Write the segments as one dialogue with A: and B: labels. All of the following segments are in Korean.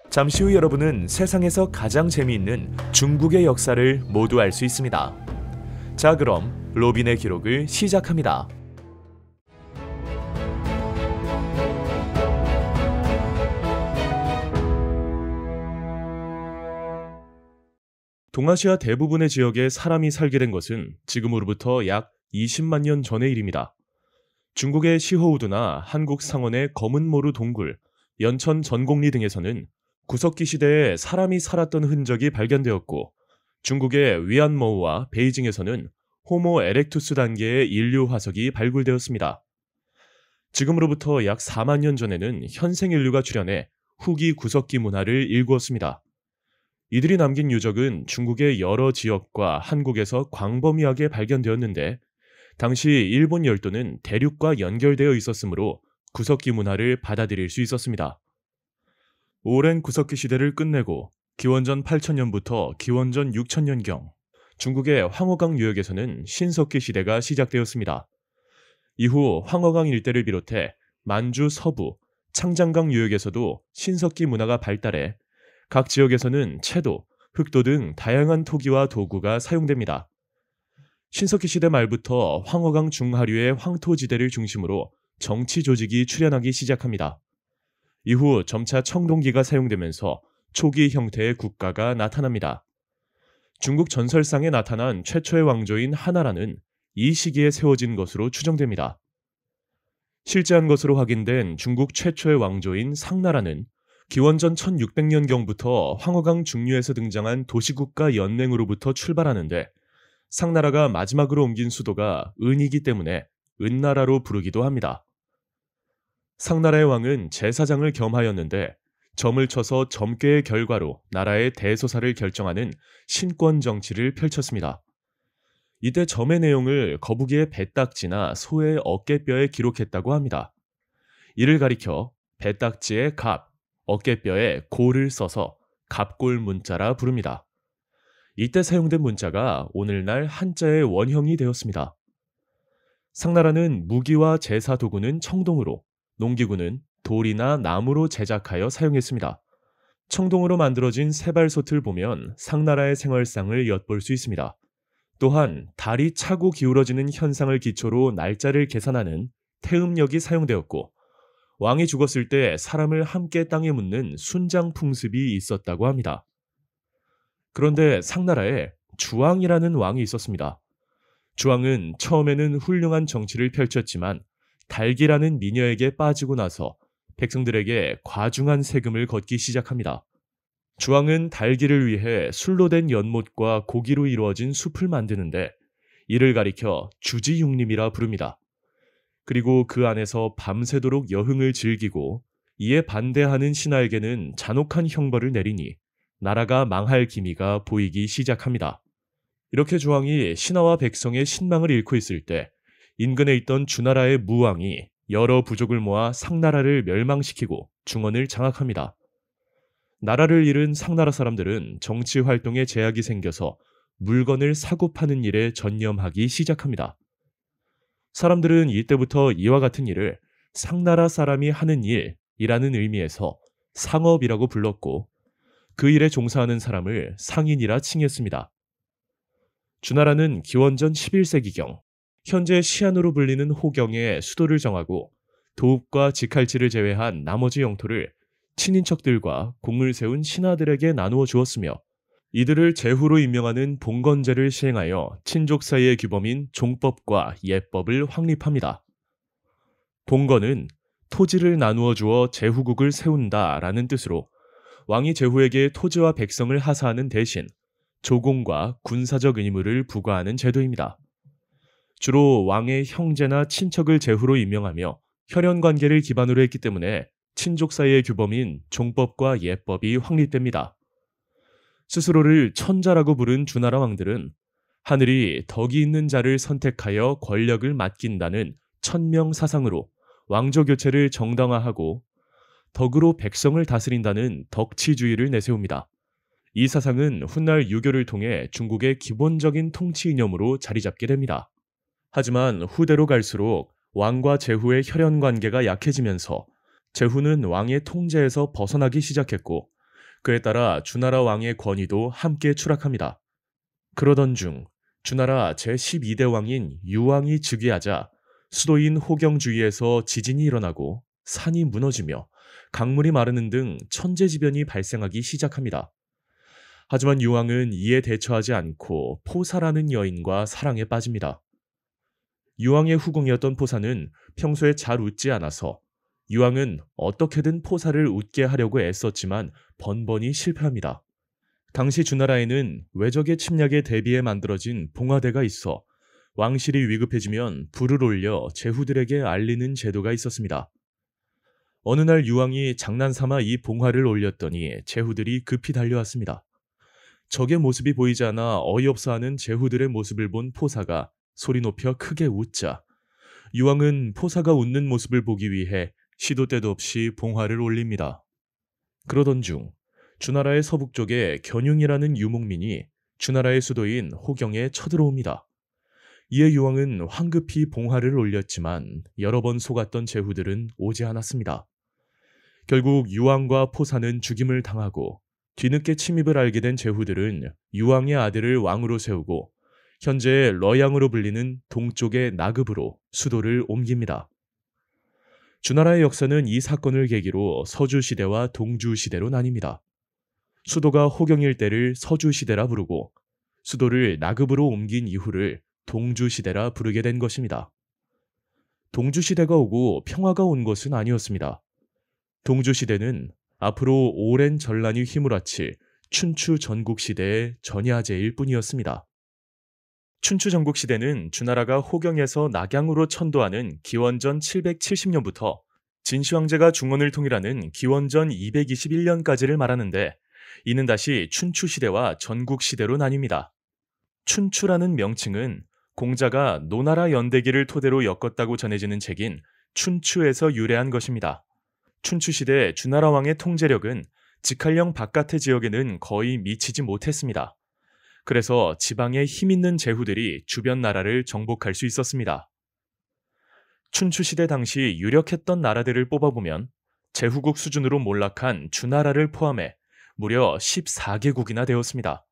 A: 잠시 후 여러분은 세상에서 가장 재미있는 중국의 역사를 모두 알 수 있습니다. 자, 그럼 로빈의 기록을 시작합니다.
B: 동아시아 대부분의 지역에 사람이 살게 된 것은 지금으로부터 약 20만 년 전의 일입니다. 중국의 시허우드나 한국 상원의 검은모루 동굴, 연천 전곡리 등에서는 구석기 시대에 사람이 살았던 흔적이 발견되었고, 중국의 위안머우와 베이징에서는 호모 에렉투스 단계의 인류 화석이 발굴되었습니다. 지금으로부터 약 4만 년 전에는 현생 인류가 출현해 후기 구석기 문화를 일구었습니다. 이들이 남긴 유적은 중국의 여러 지역과 한국에서 광범위하게 발견되었는데, 당시 일본 열도는 대륙과 연결되어 있었으므로 구석기 문화를 받아들일 수 있었습니다. 오랜 구석기 시대를 끝내고 기원전 8000년부터 기원전 6000년경 중국의 황허강 유역에서는 신석기 시대가 시작되었습니다. 이후 황허강 일대를 비롯해 만주 서부, 창장강 유역에서도 신석기 문화가 발달해 각 지역에서는 채도, 흑도 등 다양한 토기와 도구가 사용됩니다. 신석기 시대 말부터 황허강 중하류의 황토지대를 중심으로 정치 조직이 출현하기 시작합니다. 이후 점차 청동기가 사용되면서 초기 형태의 국가가 나타납니다. 중국 전설상에 나타난 최초의 왕조인 하나라는 이 시기에 세워진 것으로 추정됩니다. 실제한 것으로 확인된 중국 최초의 왕조인 상나라는 기원전 1600년경부터 황허강 중류에서 등장한 도시국가 연맹으로부터 출발하는데, 상나라가 마지막으로 옮긴 수도가 은이기 때문에 은나라로 부르기도 합니다. 상나라의 왕은 제사장을 겸하였는데, 점을 쳐서 점괘의 결과로 나라의 대소사를 결정하는 신권 정치를 펼쳤습니다. 이때 점의 내용을 거북이의 배딱지나 소의 어깨뼈에 기록했다고 합니다. 이를 가리켜 배딱지의 갑, 어깨뼈에 골을 써서 갑골 문자라 부릅니다. 이때 사용된 문자가 오늘날 한자의 원형이 되었습니다. 상나라는 무기와 제사 도구는 청동으로, 농기구는 돌이나 나무로 제작하여 사용했습니다. 청동으로 만들어진 세발솥을 보면 상나라의 생활상을 엿볼 수 있습니다. 또한 달이 차고 기울어지는 현상을 기초로 날짜를 계산하는 태음력이 사용되었고, 왕이 죽었을 때 사람을 함께 땅에 묻는 순장 풍습이 있었다고 합니다. 그런데 상나라에 주왕이라는 왕이 있었습니다. 주왕은 처음에는 훌륭한 정치를 펼쳤지만 달기라는 미녀에게 빠지고 나서 백성들에게 과중한 세금을 걷기 시작합니다. 주왕은 달기를 위해 술로 된 연못과 고기로 이루어진 숲을 만드는데, 이를 가리켜 주지육림이라 부릅니다. 그리고 그 안에서 밤새도록 여흥을 즐기고 이에 반대하는 신하에게는 잔혹한 형벌을 내리니 나라가 망할 기미가 보이기 시작합니다. 이렇게 주왕이 신하와 백성의 신망을 잃고 있을 때, 인근에 있던 주나라의 무왕이 여러 부족을 모아 상나라를 멸망시키고 중원을 장악합니다. 나라를 잃은 상나라 사람들은 정치 활동에 제약이 생겨서 물건을 사고 파는 일에 전념하기 시작합니다. 사람들은 이때부터 이와 같은 일을 상나라 사람이 하는 일이라는 의미에서 상업이라고 불렀고, 그 일에 종사하는 사람을 상인이라 칭했습니다. 주나라는 기원전 11세기경 현재 시안으로 불리는 호경에 수도를 정하고 도읍과 직할지를 제외한 나머지 영토를 친인척들과 공을 세운 신하들에게 나누어 주었으며, 이들을 제후로 임명하는 봉건제를 시행하여 친족 사이의 규범인 종법과 예법을 확립합니다. 봉건은 토지를 나누어 주어 제후국을 세운다라는 뜻으로, 왕이 제후에게 토지와 백성을 하사하는 대신 조공과 군사적 의무를 부과하는 제도입니다. 주로 왕의 형제나 친척을 제후로 임명하며 혈연관계를 기반으로 했기 때문에 친족 사이의 규범인 종법과 예법이 확립됩니다. 스스로를 천자라고 부른 주나라 왕들은 하늘이 덕이 있는 자를 선택하여 권력을 맡긴다는 천명 사상으로 왕조 교체를 정당화하고 덕으로 백성을 다스린다는 덕치주의를 내세웁니다. 이 사상은 훗날 유교를 통해 중국의 기본적인 통치 이념으로 자리 잡게 됩니다. 하지만 후대로 갈수록 왕과 제후의 혈연 관계가 약해지면서 제후는 왕의 통제에서 벗어나기 시작했고, 그에 따라 주나라 왕의 권위도 함께 추락합니다. 그러던 중 주나라 제12대 왕인 유왕이 즉위하자 수도인 호경 주위에서 지진이 일어나고 산이 무너지며 강물이 마르는 등 천재지변이 발생하기 시작합니다. 하지만 유왕은 이에 대처하지 않고 포사라는 여인과 사랑에 빠집니다. 유왕의 후궁이었던 포사는 평소에 잘 웃지 않아서 유왕은 어떻게든 포사를 웃게 하려고 애썼지만 번번이 실패합니다. 당시 주나라에는 외적의 침략에 대비해 만들어진 봉화대가 있어 왕실이 위급해지면 불을 올려 제후들에게 알리는 제도가 있었습니다. 어느 날 유왕이 장난삼아 이 봉화를 올렸더니 제후들이 급히 달려왔습니다. 적의 모습이 보이지 않아 어이없어하는 제후들의 모습을 본 포사가 소리 높여 크게 웃자 유왕은 포사가 웃는 모습을 보기 위해 시도 때도 없이 봉화를 올립니다. 그러던 중 주나라의 서북쪽에 견융이라는 유목민이 주나라의 수도인 호경에 쳐들어옵니다. 이에 유왕은 황급히 봉화를 올렸지만 여러 번 속았던 제후들은 오지 않았습니다. 결국 유왕과 포사는 죽임을 당하고 뒤늦게 침입을 알게 된 제후들은 유왕의 아들을 왕으로 세우고 현재 러양으로 불리는 동쪽의 나급으로 수도를 옮깁니다. 주나라의 역사는 이 사건을 계기로 서주시대와 동주시대로 나뉩니다. 수도가 호경일 때를 서주시대라 부르고 수도를 나급으로 옮긴 이후를 동주시대라 부르게 된 것입니다. 동주시대가 오고 평화가 온 것은 아니었습니다. 동주시대는 앞으로 오랜 전란이 휘몰아칠 춘추 전국시대의 전야제일 뿐이었습니다. 춘추 전국시대는 주나라가 호경에서 낙양으로 천도하는 기원전 770년부터 진시황제가 중원을 통일하는 기원전 221년까지를 말하는데 이는 다시 춘추시대와 전국시대로 나뉩니다. 춘추라는 명칭은 공자가 노나라 연대기를 토대로 엮었다고 전해지는 책인 춘추에서 유래한 것입니다. 춘추시대 주나라 왕의 통제력은 직할령 바깥의 지역에는 거의 미치지 못했습니다. 그래서 지방에 힘있는 제후들이 주변 나라를 정복할 수 있었습니다. 춘추시대 당시 유력했던 나라들을 뽑아보면 제후국 수준으로 몰락한 주나라를 포함해 무려 14개국이나 되었습니다.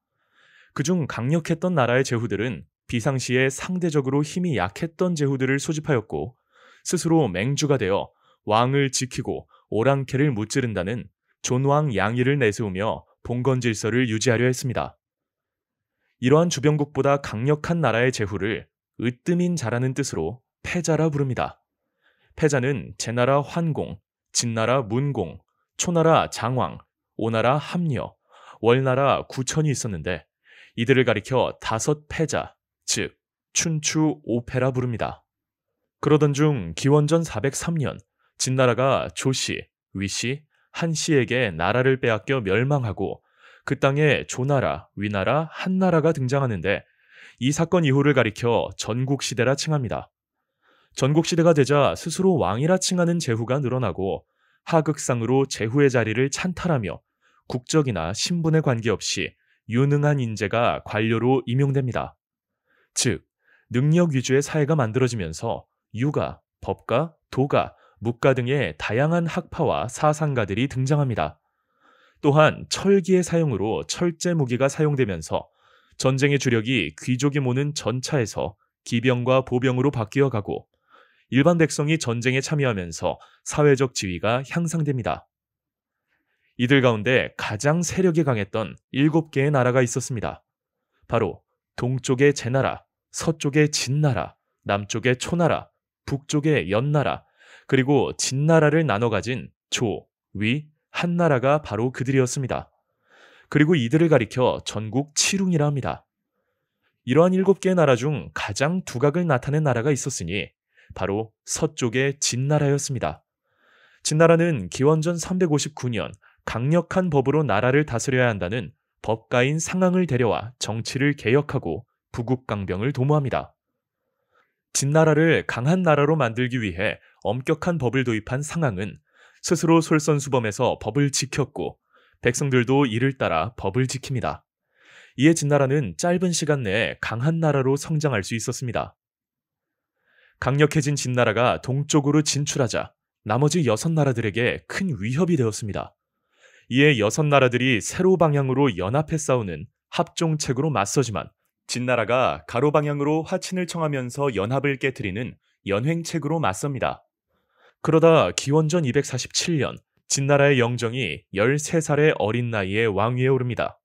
B: 그중 강력했던 나라의 제후들은 비상시에 상대적으로 힘이 약했던 제후들을 소집하였고 스스로 맹주가 되어 왕을 지키고 오랑캐를 무찌른다는 존왕 양의를 내세우며 봉건 질서를 유지하려 했습니다. 이러한 주변국보다 강력한 나라의 제후를 으뜸인 자라는 뜻으로 패자라 부릅니다. 패자는 제나라 환공, 진나라 문공, 초나라 장왕, 오나라 함녀, 월나라 구천이 있었는데 이들을 가리켜 다섯 패자, 즉 춘추 오패라 부릅니다. 그러던 중 기원전 403년 진나라가 조씨, 위씨, 한씨에게 나라를 빼앗겨 멸망하고 그 땅에 조나라, 위나라, 한나라가 등장하는데 이 사건 이후를 가리켜 전국시대라 칭합니다. 전국시대가 되자 스스로 왕이라 칭하는 제후가 늘어나고 하극상으로 제후의 자리를 찬탈하며 국적이나 신분에 관계없이 유능한 인재가 관료로 임용됩니다. 즉, 능력 위주의 사회가 만들어지면서 유가, 법가, 도가, 묵가 등의 다양한 학파와 사상가들이 등장합니다. 또한 철기의 사용으로 철제 무기가 사용되면서 전쟁의 주력이 귀족이 모는 전차에서 기병과 보병으로 바뀌어 가고 일반 백성이 전쟁에 참여하면서 사회적 지위가 향상됩니다. 이들 가운데 가장 세력이 강했던 7개의 나라가 있었습니다. 바로 동쪽의 제나라, 서쪽의 진나라, 남쪽의 초나라, 북쪽의 연나라, 그리고 진나라를 나눠 가진 조, 위, 한나라가 바로 그들이었습니다. 그리고 이들을 가리켜 전국 칠웅이라 합니다. 이러한 7개의 나라 중 가장 두각을 나타낸 나라가 있었으니 바로 서쪽의 진나라였습니다. 진나라는 기원전 359년 강력한 법으로 나라를 다스려야 한다는 법가인 상황을 데려와 정치를 개혁하고 부국강병을 도모합니다. 진나라를 강한 나라로 만들기 위해 엄격한 법을 도입한 상황은 스스로 솔선수범해서 법을 지켰고 백성들도 이를 따라 법을 지킵니다. 이에 진나라는 짧은 시간 내에 강한 나라로 성장할 수 있었습니다. 강력해진 진나라가 동쪽으로 진출하자 나머지 6나라들에게 큰 위협이 되었습니다.
A: 이에 6나라들이 세로 방향으로 연합해 싸우는 합종책으로 맞서지만 진나라가 가로 방향으로 화친을 청하면서 연합을 깨뜨리는 연횡책으로 맞섭니다. 그러다 기원전 247년 진나라의 영정이 13살의 어린 나이에 왕위에 오릅니다.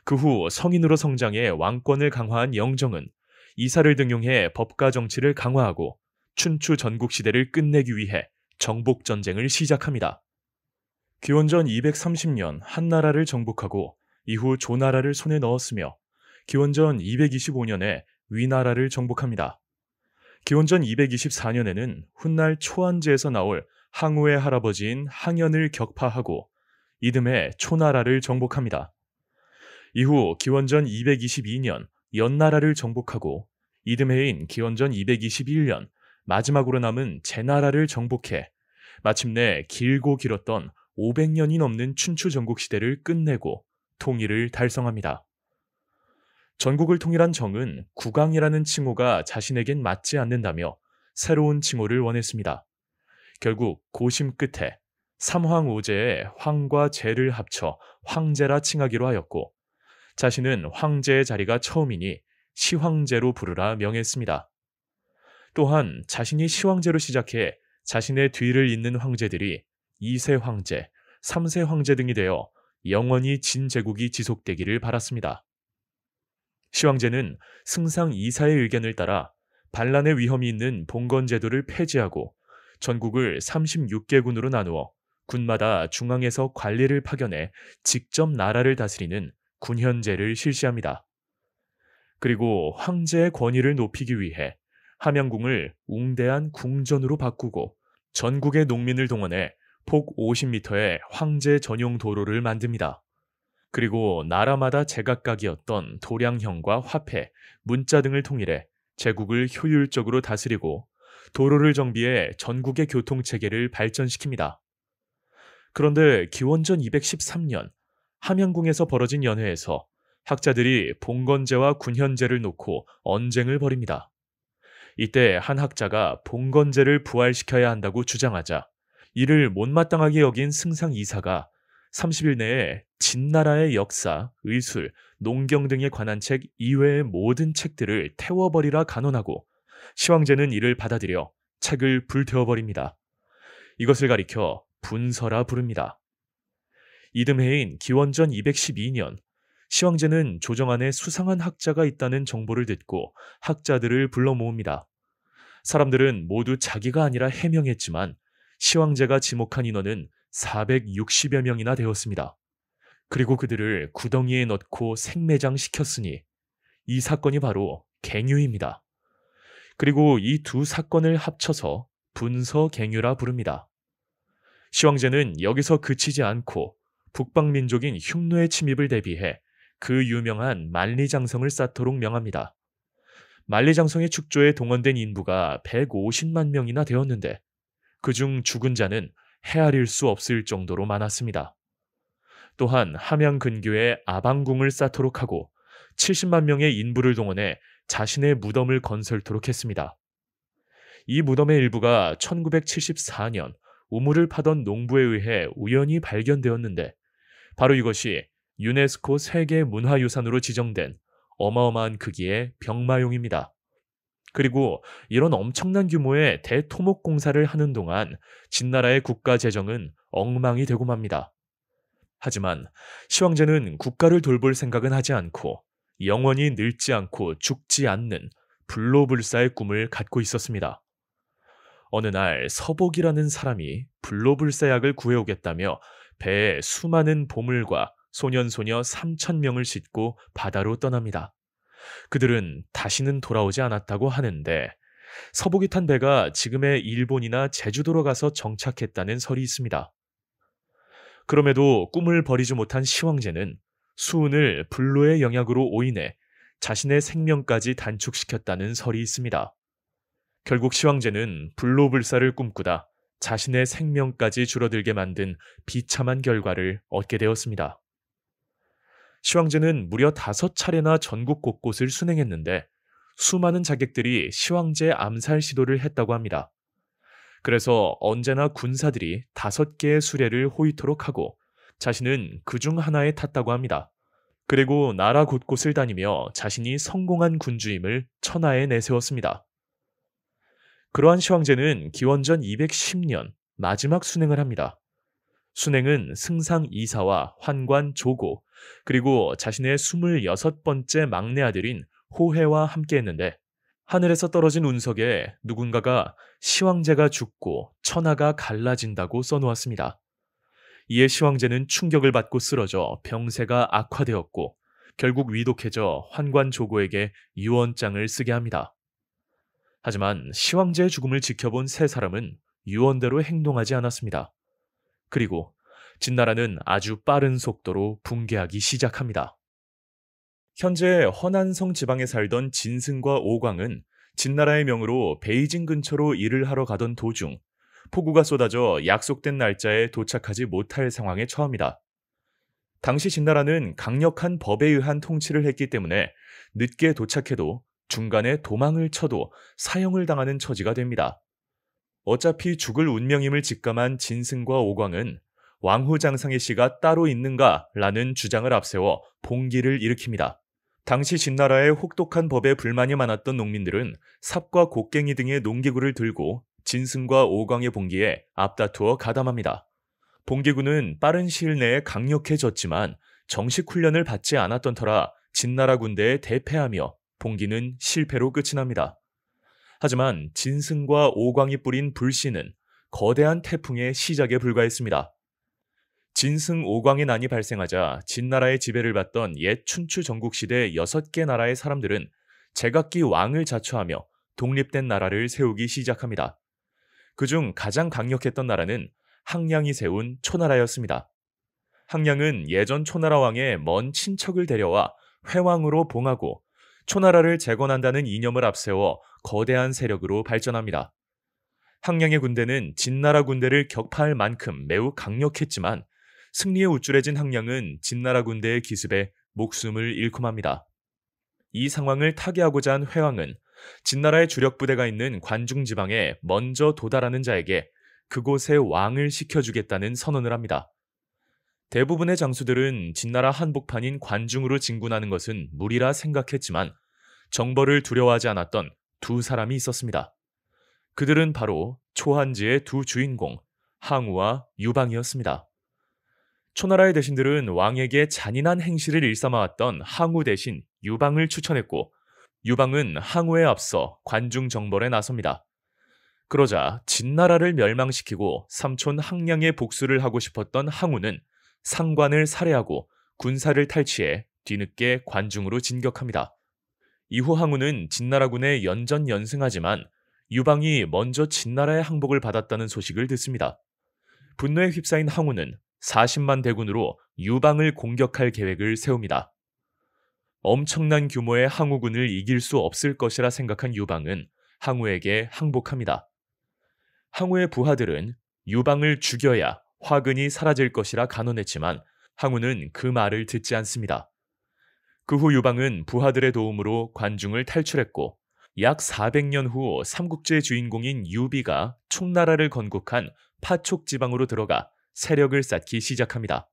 A: 그 후 성인으로 성장해 왕권을 강화한 영정은 이사를 등용해 법과 정치를 강화하고 춘추 전국시대를 끝내기 위해 정복전쟁을 시작합니다. 기원전 230년 한나라를 정복하고 이후 조나라를 손에 넣었으며 기원전 225년에 위나라를 정복합니다. 기원전 224년에는 훗날 초안제에서 나올 항우의 할아버지인 항연을 격파하고 이듬해 초나라를 정복합니다. 이후 기원전 222년 연나라를 정복하고 이듬해인 기원전 221년 마지막으로 남은 제나라를 정복해 마침내 길고 길었던 500년이 넘는 춘추 전국시대를 끝내고 통일을 달성합니다. 전국을 통일한 정은 국왕이라는 칭호가 자신에겐 맞지 않는다며 새로운 칭호를 원했습니다. 결국 고심 끝에 삼황오제에 황과 제를 합쳐 황제라 칭하기로 하였고 자신은 황제의 자리가 처음이니 시황제로 부르라 명했습니다. 또한 자신이 시황제로 시작해 자신의 뒤를 잇는 황제들이 2세 황제, 3세 황제 등이 되어 영원히 진제국이 지속되기를 바랐습니다. 시황제는 승상 이사의 의견을 따라 반란의 위험이 있는 봉건제도를 폐지하고 전국을 36개군으로 나누어 군마다 중앙에서 관리를 파견해 직접 나라를 다스리는 군현제를 실시합니다. 그리고 황제의 권위를 높이기 위해 함양궁을 웅대한 궁전으로 바꾸고 전국의 농민을 동원해 폭 50m의 황제 전용 도로를 만듭니다. 그리고 나라마다 제각각이었던 도량형과 화폐, 문자 등을 통일해 제국을 효율적으로 다스리고 도로를 정비해 전국의 교통체계를 발전시킵니다. 그런데 기원전 213년 함양궁에서 벌어진 연회에서 학자들이 봉건제와 군현제를 놓고 언쟁을 벌입니다. 이때 한 학자가 봉건제를 부활시켜야 한다고 주장하자 이를 못마땅하게 여긴 승상 이사가 30일 내에 진나라의 역사, 의술, 농경 등에 관한 책 이외의 모든 책들을 태워버리라 간언하고 시황제는 이를 받아들여 책을 불태워버립니다. 이것을 가리켜 분서라 부릅니다. 이듬해인 기원전 212년 시황제는 조정 안에 수상한 학자가 있다는 정보를 듣고 학자들을 불러 모읍니다. 사람들은 모두 자기가 아니라 해명했지만 시황제가 지목한 인원은 460여 명이나 되었습니다. 그리고 그들을 구덩이에 넣고 생매장시켰으니 이 사건이 바로 갱유입니다. 그리고 이 두 사건을 합쳐서 분서갱유라 부릅니다. 시황제는 여기서 그치지 않고 북방민족인 흉노의 침입을 대비해 그 유명한 만리장성을 쌓도록 명합니다. 만리장성의 축조에 동원된 인부가 150만 명이나 되었는데 그중 죽은 자는 헤아릴 수 없을 정도로 많았습니다. 또한 함양 근교에 아방궁을 쌓도록 하고 70만 명의 인부를 동원해 자신의 무덤을 건설토록 했습니다. 이 무덤의 일부가 1974년 우물을 파던 농부에 의해 우연히 발견되었는데 바로 이것이 유네스코 세계문화유산으로 지정된 어마어마한 크기의 병마용입니다. 그리고 이런 엄청난 규모의 대토목 공사를 하는 동안 진나라의 국가 재정은 엉망이 되고 맙니다. 하지만 시황제는 국가를 돌볼 생각은 하지 않고 영원히 늙지 않고 죽지 않는 불로불사의 꿈을 갖고 있었습니다. 어느 날 서복이라는 사람이 불로불사약을 구해오겠다며 배에 수많은 보물과 소년소녀 3,000명을 싣고 바다로 떠납니다. 그들은 다시는 돌아오지 않았다고 하는데 서복이 탄 배가 지금의 일본이나 제주도로 가서 정착했다는 설이 있습니다. 그럼에도 꿈을 버리지 못한 시황제는 수운을 불로의 영향으로 오인해 자신의 생명까지 단축시켰다는 설이 있습니다. 결국 시황제는 불로불사를 꿈꾸다 자신의 생명까지 줄어들게 만든 비참한 결과를 얻게 되었습니다. 시황제는 무려 5차례나 전국 곳곳을 순행했는데 수많은 자객들이 시황제 암살 시도를 했다고 합니다. 그래서 언제나 군사들이 5개의 수레를 호위토록 하고 자신은 그중 하나에 탔다고 합니다. 그리고 나라 곳곳을 다니며 자신이 성공한 군주임을 천하에 내세웠습니다. 그러한 시황제는 기원전 210년 마지막 순행을 합니다. 순행은 승상 이사와 환관 조고, 그리고 자신의 26번째 막내 아들인 호해와 함께 했는데, 하늘에서 떨어진 운석에 누군가가 시황제가 죽고 천하가 갈라진다고 써놓았습니다. 이에 시황제는 충격을 받고 쓰러져 병세가 악화되었고, 결국 위독해져 환관 조고에게 유언장을 쓰게 합니다. 하지만 시황제의 죽음을 지켜본 세 사람은 유언대로 행동하지 않았습니다. 그리고 진나라는 아주 빠른 속도로 붕괴하기 시작합니다. 현재 허난성 지방에 살던 진승과 오광은 진나라의 명으로 베이징 근처로 일을 하러 가던 도중 폭우가 쏟아져 약속된 날짜에 도착하지 못할 상황에 처합니다. 당시 진나라는 강력한 법에 의한 통치를 했기 때문에 늦게 도착해도 중간에 도망을 쳐도 사형을 당하는 처지가 됩니다. 어차피 죽을 운명임을 직감한 진승과 오광은 왕후장상의 씨가 따로 있는가? 라는 주장을 앞세워 봉기를 일으킵니다. 당시 진나라의 혹독한 법에 불만이 많았던 농민들은 삽과 곡괭이 등의 농기구를 들고 진승과 오광의 봉기에 앞다투어 가담합니다. 봉기구는 빠른 시일 내에 강력해졌지만 정식 훈련을 받지 않았던 터라 진나라 군대에 대패하며 봉기는 실패로 끝이 납니다. 하지만 진승과 오광이 뿌린 불씨는 거대한 태풍의 시작에 불과했습니다. 진승 오광의 난이 발생하자 진나라의 지배를 받던 옛 춘추 전국시대 6개 나라의 사람들은 제각기 왕을 자처하며 독립된 나라를 세우기 시작합니다. 그중 가장 강력했던 나라는 항량이 세운 초나라였습니다. 항량은 예전 초나라 왕의 먼 친척을 데려와 회왕으로 봉하고 초나라를 재건한다는 이념을 앞세워 거대한 세력으로 발전합니다. 항량의 군대는 진나라 군대를 격파할 만큼 매우 강력했지만 승리에 우쭐해진 항량은 진나라 군대의 기습에 목숨을 잃고 맙니다. 이 상황을 타개하고자 한 회왕은 진나라의 주력 부대가 있는 관중 지방에 먼저 도달하는 자에게 그곳에 왕을 시켜주겠다는 선언을 합니다. 대부분의 장수들은 진나라 한복판인 관중으로 진군하는 것은 무리라 생각했지만 정벌을 두려워하지 않았던 두 사람이 있었습니다. 그들은 바로 초한지의 두 주인공 항우와 유방이었습니다. 초나라의 대신들은 왕에게 잔인한 행실을 일삼아왔던 항우 대신 유방을 추천했고 유방은 항우에 앞서 관중 정벌에 나섭니다. 그러자 진나라를 멸망시키고 삼촌 항량의 복수를 하고 싶었던 항우는 상관을 살해하고 군사를 탈취해 뒤늦게 관중으로 진격합니다. 이후 항우는 진나라군에 연전연승하지만 유방이 먼저 진나라의 항복을 받았다는 소식을 듣습니다. 분노에 휩싸인 항우는 40만 대군으로 유방을 공격할 계획을 세웁니다. 엄청난 규모의 항우군을 이길 수 없을 것이라 생각한 유방은 항우에게 항복합니다. 항우의 부하들은 유방을 죽여야 화근이 사라질 것이라 간언했지만 항우는 그 말을 듣지 않습니다. 그 후 유방은 부하들의 도움으로 관중을 탈출했고 약 400년 후 삼국지의 주인공인 유비가 총나라를 건국한 파촉 지방으로 들어가 세력을 쌓기 시작합니다.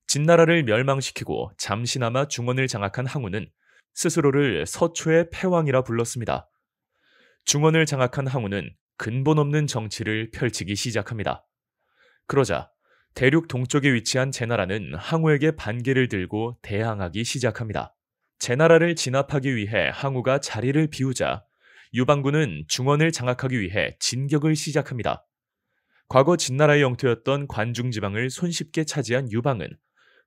A: 진나라를 멸망시키고 잠시나마 중원을 장악한 항우는 스스로를 서초의 패왕이라 불렀습니다. 중원을 장악한 항우는 근본 없는 정치를 펼치기 시작합니다. 그러자 대륙 동쪽에 위치한 제나라는 항우에게 반기를 들고 대항하기 시작합니다. 제나라를 진압하기 위해 항우가 자리를 비우자 유방군은 중원을 장악하기 위해 진격을 시작합니다. 과거 진나라의 영토였던 관중지방을 손쉽게 차지한 유방은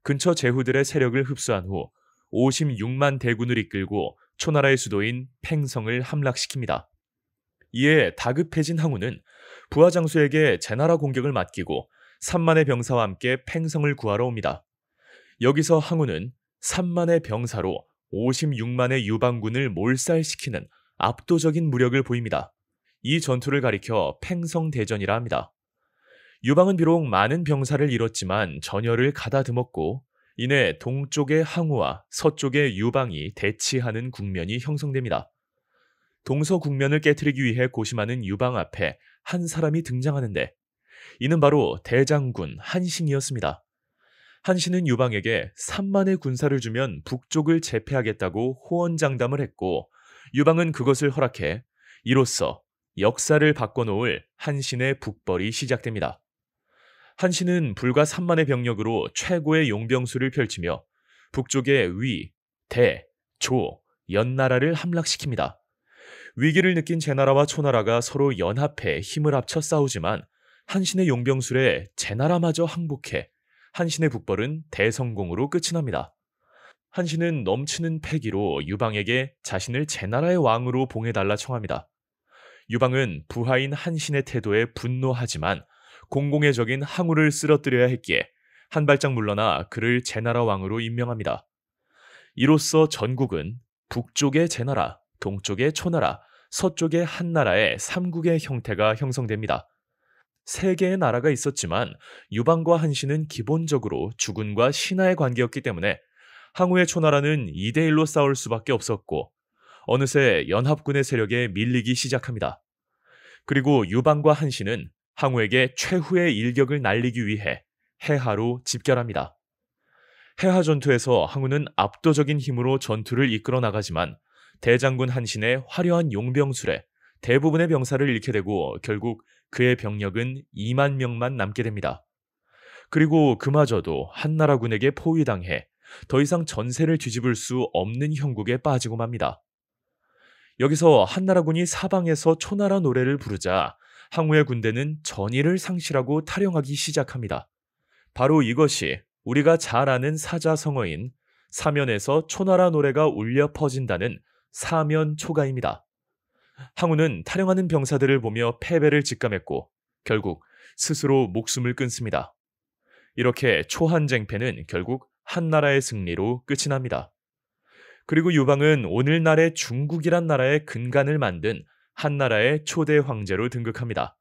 A: 근처 제후들의 세력을 흡수한 후 56만 대군을 이끌고 초나라의 수도인 팽성을 함락시킵니다. 이에 다급해진 항우는 부하 장수에게 제나라 공격을 맡기고 3만의 병사와 함께 팽성을 구하러 옵니다. 여기서 항우는 3만의 병사로 56만의 유방군을 몰살시키는 압도적인 무력을 보입니다. 이 전투를 가리켜 팽성대전이라 합니다. 유방은 비록 많은 병사를 잃었지만 전열을 가다듬었고 이내 동쪽의 항우와 서쪽의 유방이 대치하는 국면이 형성됩니다. 동서 국면을 깨트리기 위해 고심하는 유방 앞에 한 사람이 등장하는데 이는 바로 대장군 한신이었습니다. 한신은 유방에게 3만의 군사를 주면 북쪽을 제패하겠다고 호언장담을 했고 유방은 그것을 허락해 이로써 역사를 바꿔놓을 한신의 북벌이 시작됩니다. 한신은 불과 3만의 병력으로 최고의 용병수를 펼치며 북쪽의 위, 대, 조, 연나라를 함락시킵니다. 위기를 느낀 제나라와 초나라가 서로 연합해 힘을 합쳐 싸우지만 한신의 용병술에 제나라마저 항복해 한신의 북벌은 대성공으로 끝이 납니다. 한신은 넘치는 패기로 유방에게 자신을 제나라의 왕으로 봉해달라 청합니다. 유방은 부하인 한신의 태도에 분노하지만 공공의 적인 항우를 쓰러뜨려야 했기에 한 발짝 물러나 그를 제나라 왕으로 임명합니다. 이로써 전국은 북쪽의 제나라, 동쪽의 초나라, 서쪽의 한나라의 삼국의 형태가 형성됩니다. 세 개의 나라가 있었지만 유방과 한신은 기본적으로 주군과 신하의 관계였기 때문에 항우의 초나라는 2대1로 싸울 수밖에 없었고 어느새 연합군의 세력에 밀리기 시작합니다. 그리고 유방과 한신은 항우에게 최후의 일격을 날리기 위해 해하로 집결합니다. 해하 전투에서 항우는 압도적인 힘으로 전투를 이끌어 나가지만 대장군 한신의 화려한 용병술에 대부분의 병사를 잃게 되고 결국 그의 병력은 2만 명만 남게 됩니다. 그리고 그마저도 한나라군에게 포위당해 더 이상 전세를 뒤집을 수 없는 형국에 빠지고 맙니다. 여기서 한나라군이 사방에서 초나라 노래를 부르자 항우의 군대는 전의를 상실하고 탈영하기 시작합니다. 바로 이것이 우리가 잘 아는 사자성어인 사면에서 초나라 노래가 울려 퍼진다는 사면초가입니다. 항우는 탈영하는 병사들을 보며 패배를 직감했고 결국 스스로 목숨을 끊습니다. 이렇게 초한쟁패는 결국 한나라의 승리로 끝이 납니다. 그리고 유방은 오늘날의 중국이란 나라의 근간을 만든 한나라의 초대 황제로 등극합니다.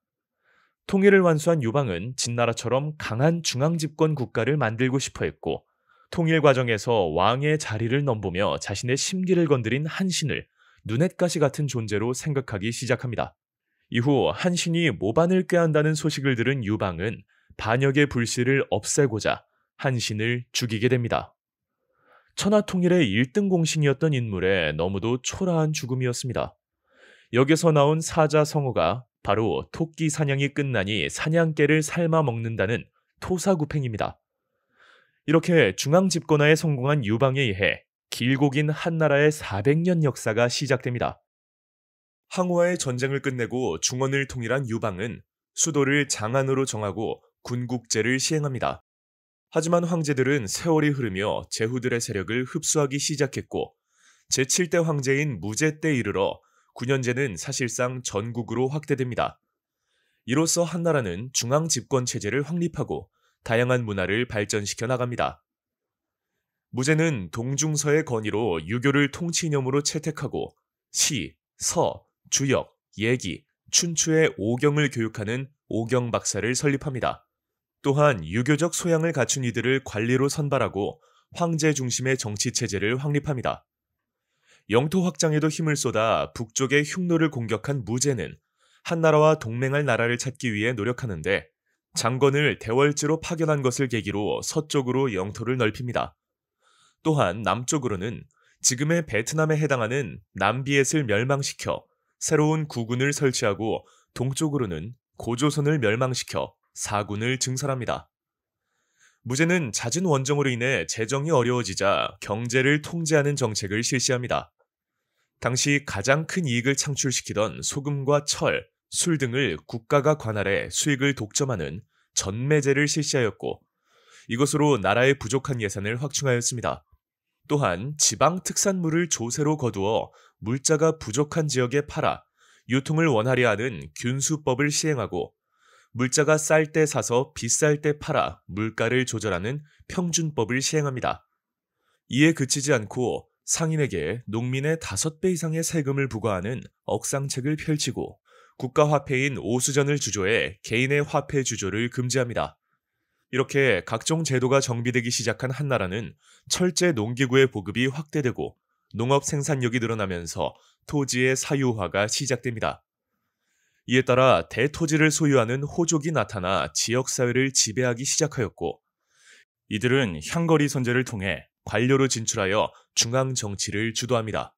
A: 통일을 완수한 유방은 진나라처럼 강한 중앙집권 국가를 만들고 싶어 했고 통일 과정에서 왕의 자리를 넘보며 자신의 심기를 건드린 한신을 눈엣가시 같은 존재로 생각하기 시작합니다. 이후 한신이 모반을 꾀한다는 소식을 들은 유방은 반역의 불씨를 없애고자 한신을 죽이게 됩니다. 천하통일의 1등 공신이었던 인물에 너무도 초라한 죽음이었습니다. 여기서 나온 사자성어가 바로 토끼 사냥이 끝나니 사냥개를 삶아 먹는다는 토사구팽입니다. 이렇게 중앙집권화에 성공한 유방에 의해 길고 긴 한나라의 400년 역사가 시작됩니다. 항우와의 전쟁을 끝내고 중원을 통일한 유방은 수도를 장안으로 정하고 군국제를 시행합니다. 하지만 황제들은 세월이 흐르며 제후들의 세력을 흡수하기 시작했고 제7대 황제인 무제 때 이르러 9년제는 사실상 전국으로 확대됩니다. 이로써 한나라는 중앙집권 체제를 확립하고 다양한 문화를 발전시켜 나갑니다. 무제는 동중서의 건의로 유교를 통치이념으로 채택하고 시, 서, 주역, 예기, 춘추의 오경을 교육하는 오경박사를 설립합니다. 또한 유교적 소양을 갖춘 이들을 관리로 선발하고 황제 중심의 정치체제를 확립합니다. 영토 확장에도 힘을 쏟아 북쪽의 흉노를 공격한 무제는 한나라와 동맹할 나라를 찾기 위해 노력하는데 장건을 대월제로 파견한 것을 계기로 서쪽으로 영토를 넓힙니다. 또한 남쪽으로는 지금의 베트남에 해당하는 남비엣을 멸망시켜 새로운 구군을 설치하고 동쪽으로는 고조선을 멸망시켜 사군을 증설합니다. 무제는 잦은 원정으로 인해 재정이 어려워지자 경제를 통제하는 정책을 실시합니다. 당시 가장 큰 이익을 창출시키던 소금과 철, 술 등을 국가가 관할해 수익을 독점하는 전매제를 실시하였고 이것으로 나라의 부족한 예산을 확충하였습니다. 또한 지방 특산물을 조세로 거두어 물자가 부족한 지역에 팔아 유통을 원활히 하는 균수법을 시행하고 물자가 쌀 때 사서 비쌀 때 팔아 물가를 조절하는 평준법을 시행합니다. 이에 그치지 않고 상인에게 농민의 5배 이상의 세금을 부과하는 억상책을 펼치고 국가화폐인 오수전을 주조해 개인의 화폐 주조를 금지합니다. 이렇게 각종 제도가 정비되기 시작한 한나라는 철제 농기구의 보급이 확대되고 농업 생산력이 늘어나면서 토지의 사유화가 시작됩니다. 이에 따라 대토지를 소유하는 호족이 나타나 지역사회를 지배하기 시작하였고 이들은 향거리 선제를 통해 관료로 진출하여 중앙 정치를 주도합니다.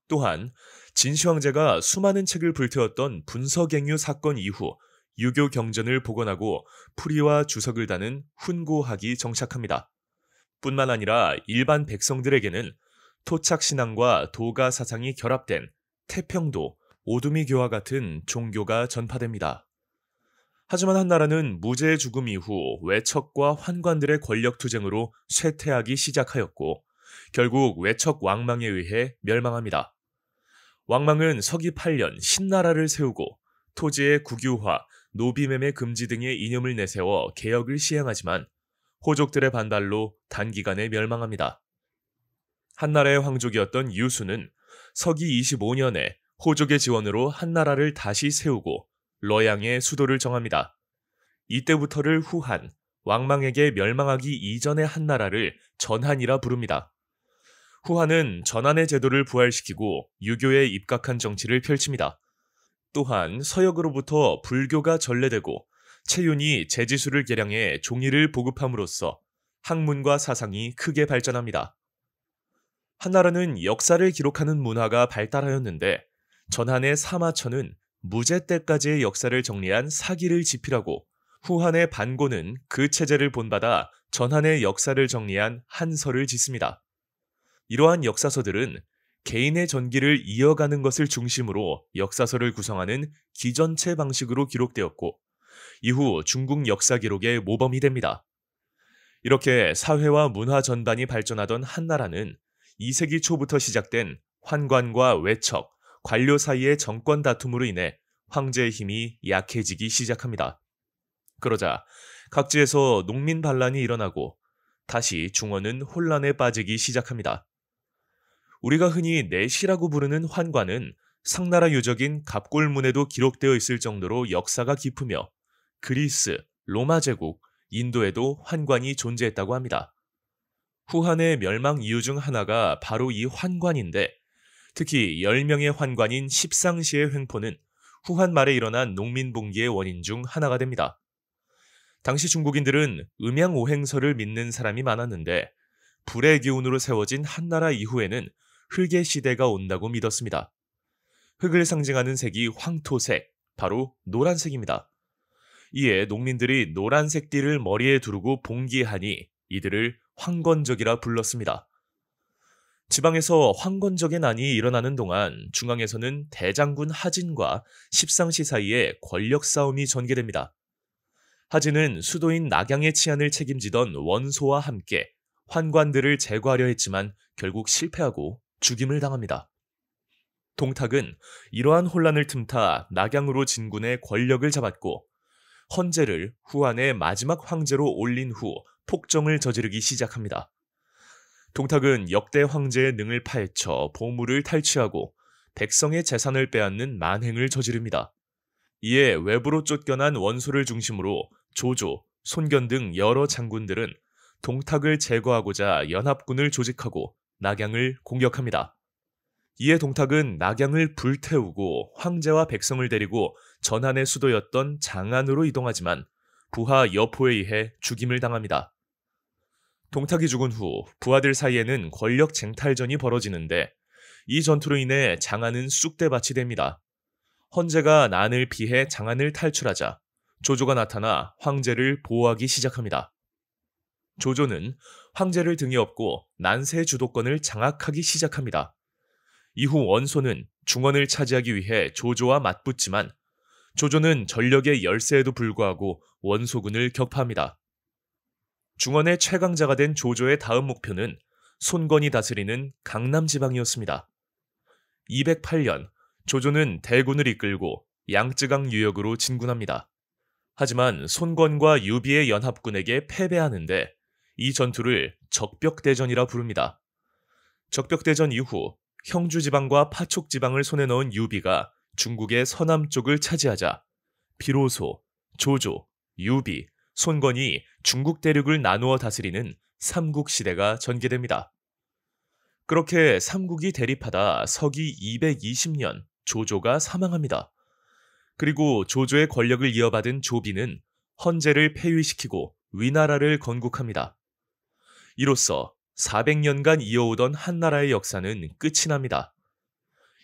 A: 또한 진시 황제가 수많은 책을 불태웠던 분서갱유 사건 이후 유교 경전을 복원하고 풀이와 주석을 다는 훈고학이 정착합니다. 뿐만 아니라 일반 백성들에게는 토착신앙과 도가 사상이 결합된 태평도, 오두미교와 같은 종교가 전파됩니다. 하지만 한나라는 무제의 죽음 이후 외척과 환관들의 권력 투쟁으로 쇠퇴하기 시작하였고 결국 외척 왕망에 의해 멸망합니다. 왕망은 서기 8년 신나라를 세우고 토지의 국유화, 노비매매 금지 등의 이념을 내세워 개혁을 시행하지만 호족들의 반발로 단기간에 멸망합니다. 한나라의 황족이었던 유수는 서기 25년에 호족의 지원으로 한나라를 다시 세우고 러양의 수도를 정합니다. 이때부터를 후한, 왕망에게 멸망하기 이전의 한나라를 전한이라 부릅니다. 후한은 전한의 제도를 부활시키고 유교에 입각한 정치를 펼칩니다. 또한 서역으로부터 불교가 전래되고 채윤이 제지수를 개량해 종이를 보급함으로써 학문과 사상이 크게 발전합니다. 한나라는 역사를 기록하는 문화가 발달하였는데 전한의 사마천은 무제 때까지의 역사를 정리한 사기를 집필하고 후한의 반고는 그 체제를 본받아 전한의 역사를 정리한 한서를 짓습니다. 이러한 역사서들은 개인의 전기를 이어가는 것을 중심으로 역사서를 구성하는 기전체 방식으로 기록되었고 이후 중국 역사 기록의 모범이 됩니다. 이렇게 사회와 문화 전반이 발전하던 한나라는 2세기 초부터 시작된 환관과 외척, 관료 사이의 정권 다툼으로 인해 황제의 힘이 약해지기 시작합니다. 그러자 각지에서 농민 반란이 일어나고 다시 중원은 혼란에 빠지기 시작합니다. 우리가 흔히 내시라고 부르는 환관은 상나라 유적인 갑골문에도 기록되어 있을 정도로 역사가 깊으며 그리스, 로마 제국, 인도에도 환관이 존재했다고 합니다. 후한의 멸망 이유 중 하나가 바로 이 환관인데 특히 10명의 환관인 십상시의 횡포는 후한 말에 일어난 농민봉기의 원인 중 하나가 됩니다. 당시 중국인들은 음양오행설을 믿는 사람이 많았는데 불의 기운으로 세워진 한나라 이후에는 흙의 시대가 온다고 믿었습니다. 흙을 상징하는 색이 황토색, 바로 노란색입니다. 이에 농민들이 노란색 띠를 머리에 두르고 봉기하니 이들을 황건적이라 불렀습니다. 지방에서 황건적의 난이 일어나는 동안 중앙에서는 대장군 하진과 십상시 사이에 권력 싸움이 전개됩니다. 하진은 수도인 낙양의 치안을 책임지던 원소와 함께 환관들을 제거하려 했지만 결국 실패하고 죽임을 당합니다. 동탁은 이러한 혼란을 틈타 낙양으로 진군해 권력을 잡았고 헌제를 후한의 마지막 황제로 올린 후 폭정을 저지르기 시작합니다. 동탁은 역대 황제의 능을 파헤쳐 보물을 탈취하고 백성의 재산을 빼앗는 만행을 저지릅니다. 이에 외부로 쫓겨난 원소를 중심으로 조조, 손견 등 여러 장군들은 동탁을 제거하고자 연합군을 조직하고 낙양을 공격합니다. 이에 동탁은 낙양을 불태우고 황제와 백성을 데리고 전한의 수도였던 장안으로 이동하지만 부하 여포에 의해 죽임을 당합니다. 동탁이 죽은 후 부하들 사이에는 권력 쟁탈전이 벌어지는데 이 전투로 인해 장안은 쑥대밭이 됩니다. 헌제가 난을 피해 장안을 탈출하자 조조가 나타나 황제를 보호하기 시작합니다. 조조는 황제를 등에 업고 난세 주도권을 장악하기 시작합니다. 이후 원소는 중원을 차지하기 위해 조조와 맞붙지만 조조는 전력의 열세에도 불구하고 원소군을 격파합니다. 중원의 최강자가 된 조조의 다음 목표는 손건이 다스리는 강남 지방이었습니다. 208년 조조는 대군을 이끌고 양쯔강 유역으로 진군합니다. 하지만 손건과 유비의 연합군에게 패배하는데 이 전투를 적벽대전이라 부릅니다. 적벽대전 이후 형주지방과 파촉지방을 손에 넣은 유비가 중국의 서남쪽을 차지하자 비로소 조조, 유비, 손건이 중국 대륙을 나누어 다스리는 삼국시대가 전개됩니다. 그렇게 삼국이 대립하다 서기 220년 조조가 사망합니다. 그리고 조조의 권력을 이어받은 조비는 헌제를 폐위시키고 위나라를 건국합니다. 이로써 400년간 이어오던 한나라의 역사는 끝이 납니다.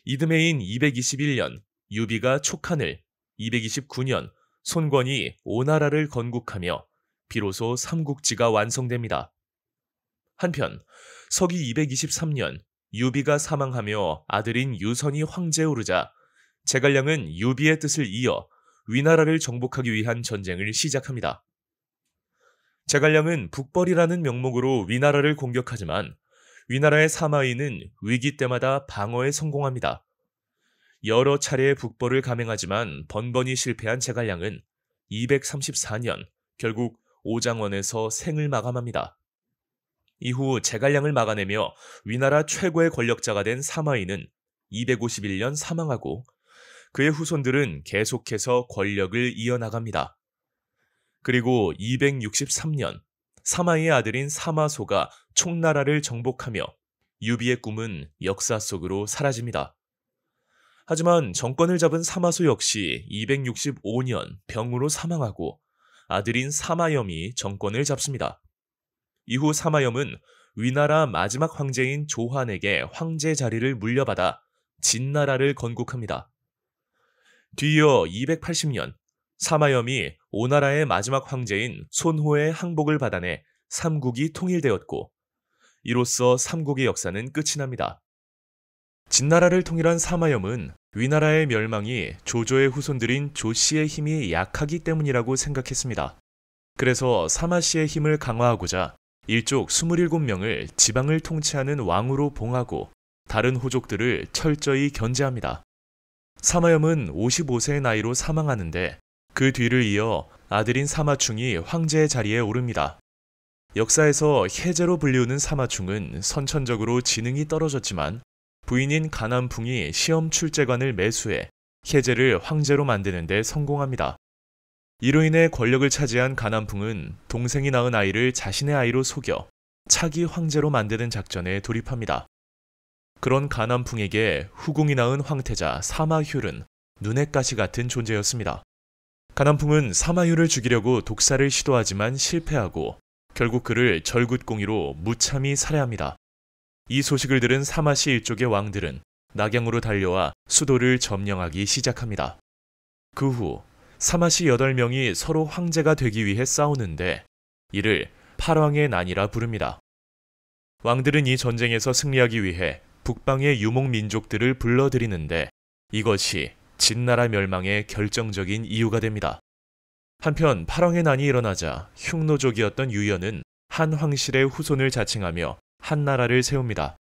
A: 이듬해인 221년 유비가 촉한을, 229년 손권이 오나라를 건국하며 비로소 삼국지가 완성됩니다. 한편 서기 223년 유비가 사망하며 아들인 유선이 황제에 오르자 제갈량은 유비의 뜻을 이어 위나라를 정복하기 위한 전쟁을 시작합니다. 제갈량은 북벌이라는 명목으로 위나라를 공격하지만 위나라의 사마이는 위기 때마다 방어에 성공합니다. 여러 차례의 북벌을 감행하지만 번번이 실패한 제갈량은 234년 결국 오장원에서 생을 마감합니다. 이후 제갈량을 막아내며 위나라 최고의 권력자가 된 사마이는 251년 사망하고 그의 후손들은 계속해서 권력을 이어나갑니다. 그리고 263년 사마이의 아들인 사마소가 총나라를 정복하며 유비의 꿈은 역사 속으로 사라집니다. 하지만 정권을 잡은 사마소 역시 265년 병으로 사망하고 아들인 사마염이 정권을 잡습니다. 이후 사마염은 위나라 마지막 황제인 조한에게 황제 자리를 물려받아 진나라를 건국합니다. 뒤이어 280년 사마염이 오나라의 마지막 황제인 손호의 항복을 받아내 삼국이 통일되었고 이로써 삼국의 역사는 끝이 납니다. 진나라를 통일한 사마염은 위나라의 멸망이 조조의 후손들인 조씨의 힘이 약하기 때문이라고 생각했습니다. 그래서 사마씨의 힘을 강화하고자 일족 27명을 지방을 통치하는 왕으로 봉하고 다른 호족들을 철저히 견제합니다. 사마염은 55세의 나이로 사망하는데 그 뒤를 이어 아들인 사마충이 황제의 자리에 오릅니다. 역사에서 혜제로 불리우는 사마충은 선천적으로 지능이 떨어졌지만 부인인 가남풍이 시험 출제관을 매수해 혜제를 황제로 만드는 데 성공합니다. 이로 인해 권력을 차지한 가남풍은 동생이 낳은 아이를 자신의 아이로 속여 차기 황제로 만드는 작전에 돌입합니다. 그런 가남풍에게 후궁이 낳은 황태자 사마휴는 눈의 가시 같은 존재였습니다. 가남풍은 사마휴를 죽이려고 독살을 시도하지만 실패하고 결국 그를 절굿공이로 무참히 살해합니다. 이 소식을 들은 사마씨 일족의 왕들은 낙양으로 달려와 수도를 점령하기 시작합니다. 그 후 사마씨 8명이 서로 황제가 되기 위해 싸우는데 이를 팔왕의 난이라 부릅니다. 왕들은 이 전쟁에서 승리하기 위해 북방의 유목 민족들을 불러들이는데 이것이 진나라 멸망의 결정적인 이유가 됩니다. 한편 팔왕의 난이 일어나자 흉노족이었던 유연은 한 황실의 후손을 자칭하며 한나라를 세웁니다.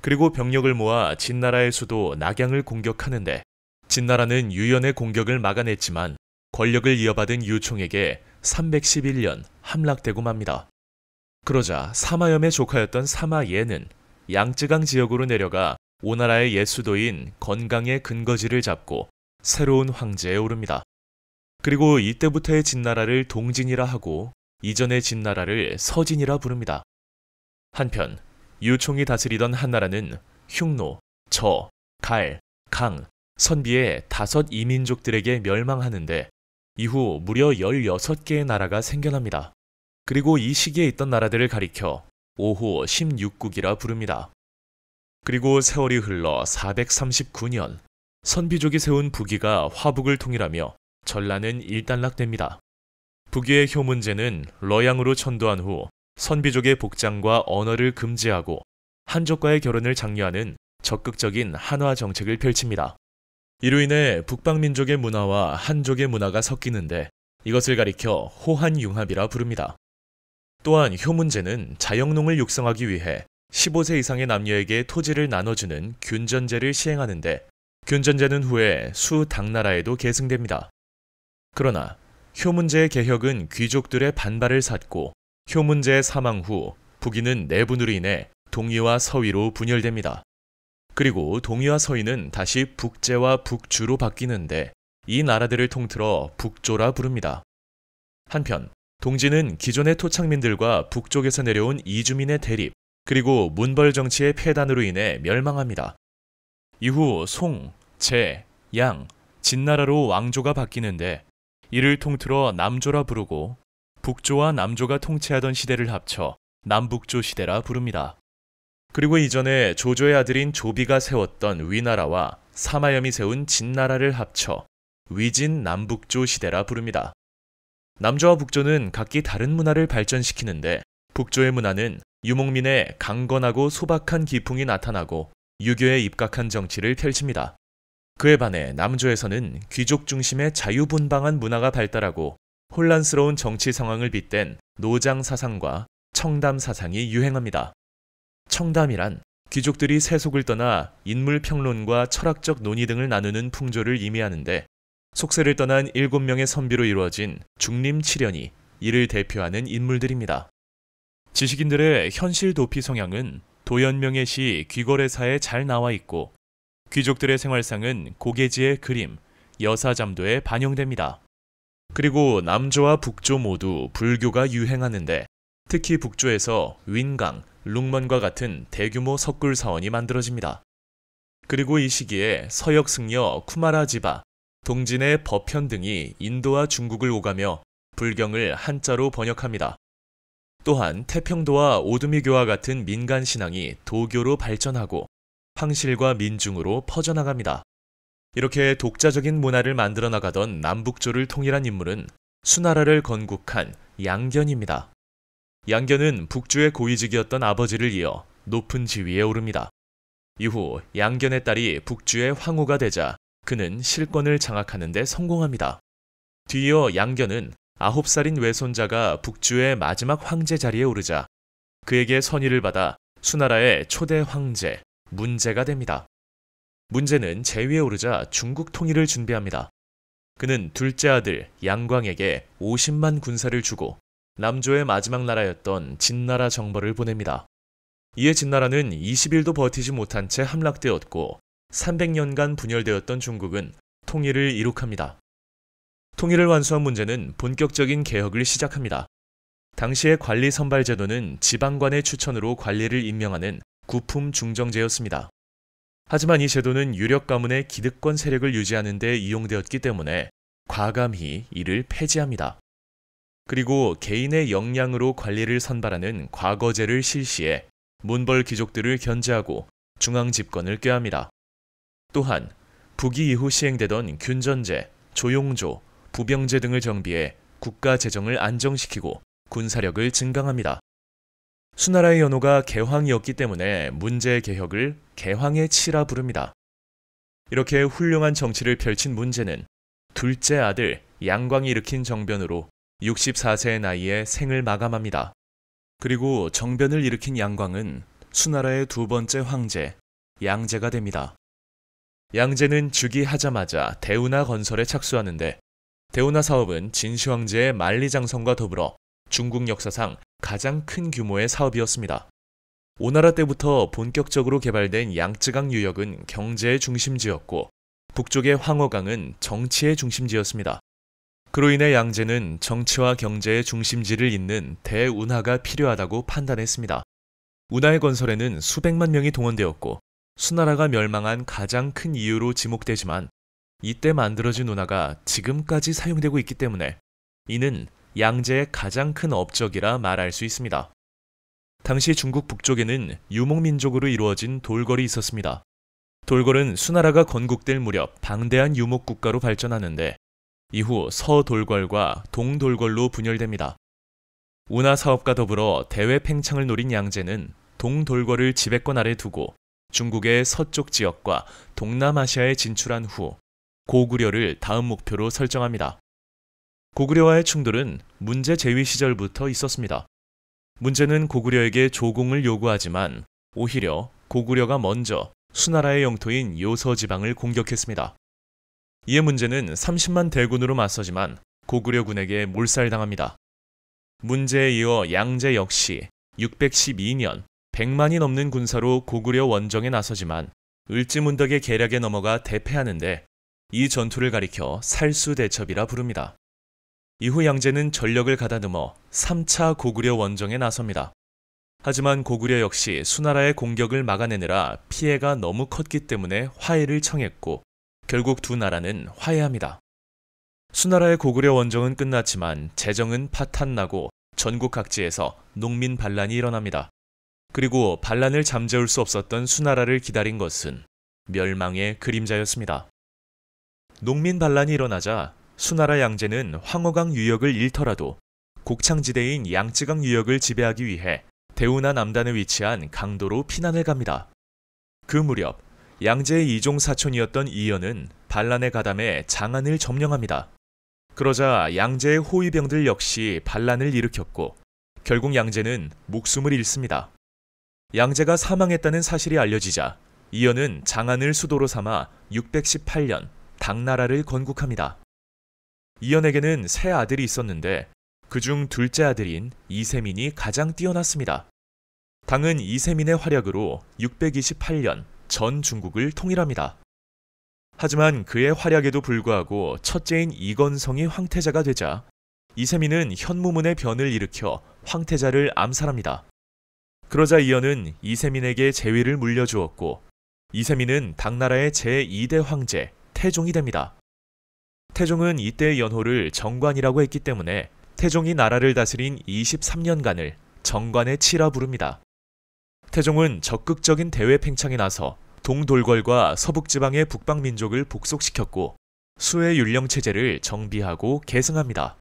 A: 그리고 병력을 모아 진나라의 수도 낙양을 공격하는데 진나라는 유연의 공격을 막아냈지만 권력을 이어받은 유총에게 311년 함락되고 맙니다. 그러자 사마염의 조카였던 사마예는 양쯔강 지역으로 내려가 오나라의 옛 수도인 건강의 근거지를 잡고 새로운 황제에 오릅니다. 그리고 이때부터의 진나라를 동진이라 하고 이전의 진나라를 서진이라 부릅니다. 한편 유총이 다스리던 한나라는 흉노, 저, 갈, 강, 선비의 5 이민족들에게 멸망하는데 이후 무려 16개의 나라가 생겨납니다. 그리고 이 시기에 있던 나라들을 가리켜 5호 16국이라 부릅니다. 그리고 세월이 흘러 439년 선비족이 세운 부귀가 화북을 통일하며 전라는 일단락됩니다. 부귀의 효문제는 러양으로 천도한 후 선비족의 복장과 언어를 금지하고 한족과의 결혼을 장려하는 적극적인 한화 정책을 펼칩니다. 이로 인해 북방민족의 문화와 한족의 문화가 섞이는데 이것을 가리켜 호한융합이라 부릅니다. 또한 효문제는 자영농을 육성하기 위해 15세 이상의 남녀에게 토지를 나눠주는 균전제를 시행하는데 균전제는 후에 수당나라에도 계승됩니다. 그러나 효문제의 개혁은 귀족들의 반발을 샀고 효문제의 사망 후 북위는 내분으로 인해 동위와 서위로 분열됩니다. 그리고 동위와 서위는 다시 북제와 북주로 바뀌는데 이 나라들을 통틀어 북조라 부릅니다. 한편 동진은 기존의 토착민들과 북쪽에서 내려온 이주민의 대립 그리고 문벌 정치의 폐단으로 인해 멸망합니다. 이후 송, 제, 양, 진나라로 왕조가 바뀌는데 이를 통틀어 남조라 부르고 북조와 남조가 통치하던 시대를 합쳐 남북조 시대라 부릅니다. 그리고 이전에 조조의 아들인 조비가 세웠던 위나라와 사마염이 세운 진나라를 합쳐 위진 남북조 시대라 부릅니다. 남조와 북조는 각기 다른 문화를 발전시키는데 북조의 문화는 유목민의 강건하고 소박한 기풍이 나타나고 유교에 입각한 정치를 펼칩니다. 그에 반해 남조에서는 귀족 중심의 자유분방한 문화가 발달하고 혼란스러운 정치 상황을 빗댄 노장 사상과 청담 사상이 유행합니다. 청담이란 귀족들이 세속을 떠나 인물 평론과 철학적 논의 등을 나누는 풍조를 의미하는데 속세를 떠난 7명의 선비로 이루어진 중림칠연이 이를 대표하는 인물들입니다. 지식인들의 현실 도피 성향은 도연명의 시 귀거래사에 잘 나와 있고 귀족들의 생활상은 고개지의 그림, 여사잠도에 반영됩니다. 그리고 남조와 북조 모두 불교가 유행하는데 특히 북조에서 윈강, 룽먼과 같은 대규모 석굴 사원이 만들어집니다. 그리고 이 시기에 서역 승려 쿠마라지바, 동진의 법현 등이 인도와 중국을 오가며 불경을 한자로 번역합니다. 또한 태평도와 오두미교와 같은 민간 신앙이 도교로 발전하고 황실과 민중으로 퍼져나갑니다. 이렇게 독자적인 문화를 만들어 나가던 남북조를 통일한 인물은 수나라를 건국한 양견입니다. 양견은 북주의 고위직이었던 아버지를 이어 높은 지위에 오릅니다. 이후 양견의 딸이 북주의 황후가 되자 그는 실권을 장악하는 데 성공합니다. 뒤이어 양견은 9살인 외손자가 북주의 마지막 황제 자리에 오르자 그에게 선의를 받아 수나라의 초대 황제 문제가 됩니다. 문제는 재위에 오르자 중국 통일을 준비합니다. 그는 둘째 아들 양광에게 50만 군사를 주고 남조의 마지막 나라였던 진나라 정벌을 보냅니다. 이에 진나라는 20일도 버티지 못한 채 함락되었고 300년간 분열되었던 중국은 통일을 이룩합니다. 통일을 완수한 문제는 본격적인 개혁을 시작합니다. 당시의 관리 선발 제도는 지방관의 추천으로 관리를 임명하는 구품 중정제였습니다. 하지만 이 제도는 유력 가문의 기득권 세력을 유지하는 데 이용되었기 때문에 과감히 이를 폐지합니다. 그리고 개인의 역량으로 관리를 선발하는 과거제를 실시해 문벌 귀족들을 견제하고 중앙 집권을 꾀합니다. 또한 북위 이후 시행되던 균전제, 조용조, 부병제 등을 정비해 국가 재정을 안정시키고 군사력을 증강합니다. 수나라의 연호가 개황이었기 때문에 문제의 개혁을 개황의 치라 부릅니다. 이렇게 훌륭한 정치를 펼친 문제는 둘째 아들 양광이 일으킨 정변으로 64세의 나이에 생을 마감합니다. 그리고 정변을 일으킨 양광은 수나라의 두 번째 황제 양제가 됩니다. 양제는 즉위하자마자 대운하 건설에 착수하는데 대운하 사업은 진시 황제의 만리장성과 더불어 중국 역사상 가장 큰 규모의 사업이었습니다. 오나라 때부터 본격적으로 개발된 양쯔강 유역은 경제의 중심지였고 북쪽의 황허강은 정치의 중심지였습니다. 그로 인해 양제는 정치와 경제의 중심지를 잇는 대운하가 필요하다고 판단했습니다. 운하의 건설에는 수백만 명이 동원되었고 수나라가 멸망한 가장 큰 이유로 지목되지만 이때 만들어진 운하가 지금까지 사용되고 있기 때문에 이는 양제의 가장 큰 업적이라 말할 수 있습니다. 당시 중국 북쪽에는 유목민족으로 이루어진 돌궐이 있었습니다. 돌궐은 수나라가 건국될 무렵 방대한 유목국가로 발전하는데 이후 서돌궐과 동돌궐로 분열됩니다. 운하 사업과 더불어 대외 팽창을 노린 양제는 동돌궐을 지배권 아래 두고 중국의 서쪽 지역과 동남아시아에 진출한 후 고구려를 다음 목표로 설정합니다. 고구려와의 충돌은 문제 재위 시절부터 있었습니다. 문제는 고구려에게 조공을 요구하지만 오히려 고구려가 먼저 수나라의 영토인 요서 지방을 공격했습니다. 이에 문제는 30만 대군으로 맞서지만 고구려군에게 몰살당합니다. 문제에 이어 양제 역시 612년 100만이 넘는 군사로 고구려 원정에 나서지만 을지문덕의 계략에 넘어가 대패하는데 이 전투를 가리켜 살수대첩이라 부릅니다. 이후 양제는 전력을 가다듬어 3차 고구려 원정에 나섭니다. 하지만 고구려 역시 수나라의 공격을 막아내느라 피해가 너무 컸기 때문에 화해를 청했고 결국 두 나라는 화해합니다. 수나라의 고구려 원정은 끝났지만 재정은 파탄나고 전국 각지에서 농민 반란이 일어납니다. 그리고 반란을 잠재울 수 없었던 수나라를 기다린 것은 멸망의 그림자였습니다. 농민 반란이 일어나자 수나라 양제는 황허강 유역을 잃더라도 곡창지대인 양쯔강 유역을 지배하기 위해 대우나 남단에 위치한 강도로 피난을 갑니다. 그 무렵 양제의 이종 사촌이었던 이연은 반란에 가담해 장안을 점령합니다. 그러자 양제의 호위병들 역시 반란을 일으켰고 결국 양제는 목숨을 잃습니다. 양제가 사망했다는 사실이 알려지자 이연은 장안을 수도로 삼아 618년 당나라를 건국합니다. 이연에게는 세 아들이 있었는데 그중 둘째 아들인 이세민이 가장 뛰어났습니다. 당은 이세민의 활약으로 628년 전 중국을 통일합니다. 하지만 그의 활약에도 불구하고 첫째인 이건성이 황태자가 되자 이세민은 현무문의 변을 일으켜 황태자를 암살합니다. 그러자 이연은 이세민에게 재위를 물려주었고 이세민은 당나라의 제2대 황제 태종이 됩니다. 태종은 이때의 연호를 정관이라고 했기 때문에 태종이 나라를 다스린 23년간을 정관의 치라 부릅니다. 태종은 적극적인 대외 팽창에 나서 동돌궐과 서북지방의 북방민족을 복속시켰고 수의 율령체제를 정비하고 계승합니다.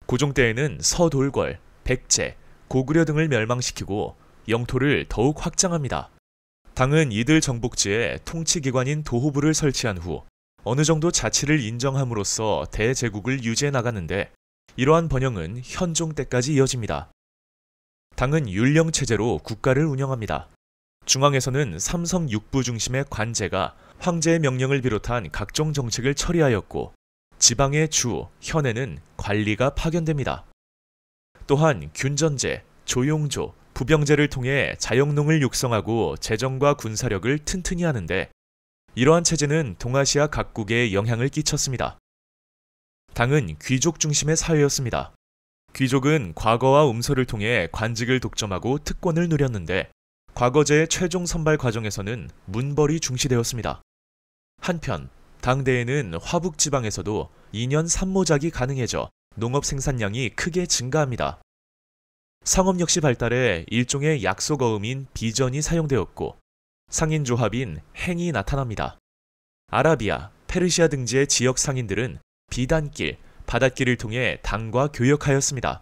A: 고종 때에는 서돌궐, 백제, 고구려 등을 멸망시키고 영토를 더욱 확장합니다. 당은 이들 정복지에 통치기관인 도호부를 설치한 후 어느 정도 자치를 인정함으로써 대제국을 유지해 나갔는데 이러한 번영은 현종 때까지 이어집니다. 당은 율령체제로 국가를 운영합니다. 중앙에서는 삼성 육부 중심의 관제가 황제의 명령을 비롯한 각종 정책을 처리하였고 지방의 주, 현에는 관리가 파견됩니다. 또한 균전제, 조용조, 부병제를 통해 자영농을 육성하고 재정과 군사력을 튼튼히 하는데 이러한 체제는 동아시아 각국에 영향을 끼쳤습니다. 당은 귀족 중심의 사회였습니다. 귀족은 과거와 음서를 통해 관직을 독점하고 특권을 누렸는데 과거제의 최종 선발 과정에서는 문벌이 중시되었습니다. 한편 당대에는 화북 지방에서도 2년 산모작이 가능해져 농업 생산량이 크게 증가합니다. 상업 역시 발달해 일종의 약속어음인 비전이 사용되었고 상인조합인 행이 나타납니다. 아라비아, 페르시아 등지의 지역 상인들은 비단길, 바닷길을 통해 당과 교역하였습니다.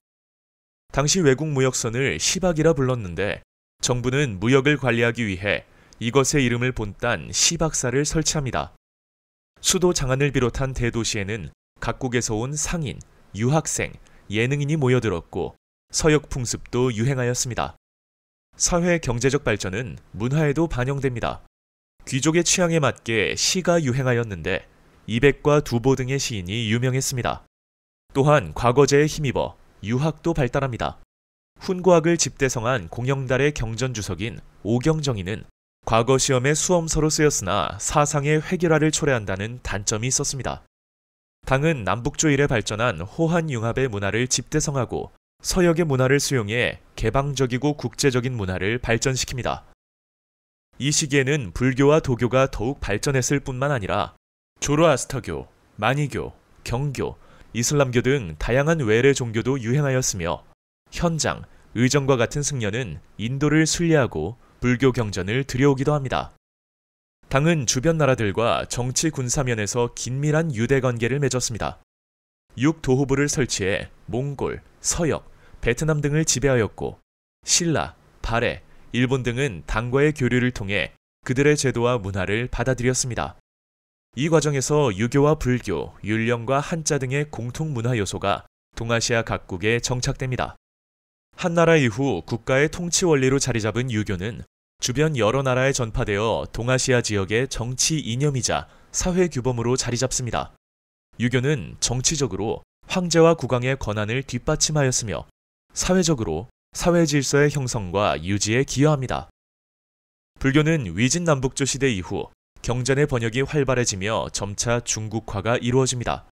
A: 당시 외국 무역선을 시박이라 불렀는데 정부는 무역을 관리하기 위해 이것의 이름을 본딴 시박사를 설치합니다. 수도 장안을 비롯한 대도시에는 각국에서 온 상인, 유학생, 예능인이 모여들었고 서역 풍습도 유행하였습니다. 사회 경제적 발전은 문화에도 반영됩니다. 귀족의 취향에 맞게 시가 유행하였는데 이백과 두보 등의 시인이 유명했습니다. 또한 과거제에 힘입어 유학도 발달합니다. 훈고학을 집대성한 공영달의 경전주석인 오경정이는 과거 시험의 수험서로 쓰였으나 사상의 획일화를 초래한다는 단점이 있었습니다. 당은 남북조일에 발전한 호한융합의 문화를 집대성하고 서역의 문화를 수용해 개방적이고 국제적인 문화를 발전시킵니다. 이 시기에는 불교와 도교가 더욱 발전했을 뿐만 아니라 조로아스터교, 마니교, 경교, 이슬람교 등 다양한 외래 종교도 유행하였으며 현장, 의정과 같은 승려는 인도를 순례하고 불교 경전을 들여오기도 합니다. 당은 주변 나라들과 정치 군사면에서 긴밀한 유대 관계를 맺었습니다. 6도호부를 설치해 몽골, 서역, 베트남 등을 지배하였고 신라, 발해, 일본 등은 당과의 교류를 통해 그들의 제도와 문화를 받아들였습니다. 이 과정에서 유교와 불교, 율령과 한자 등의 공통 문화 요소가 동아시아 각국에 정착됩니다. 한나라 이후 국가의 통치 원리로 자리 잡은 유교는 주변 여러 나라에 전파되어 동아시아 지역의 정치 이념이자 사회 규범으로 자리 잡습니다. 유교는 정치적으로 황제와 국왕의 권한을 뒷받침하였으며 사회적으로 사회 질서의 형성과 유지에 기여합니다. 불교는 위진 남북조 시대 이후 경전의 번역이 활발해지며 점차 중국화가 이루어집니다.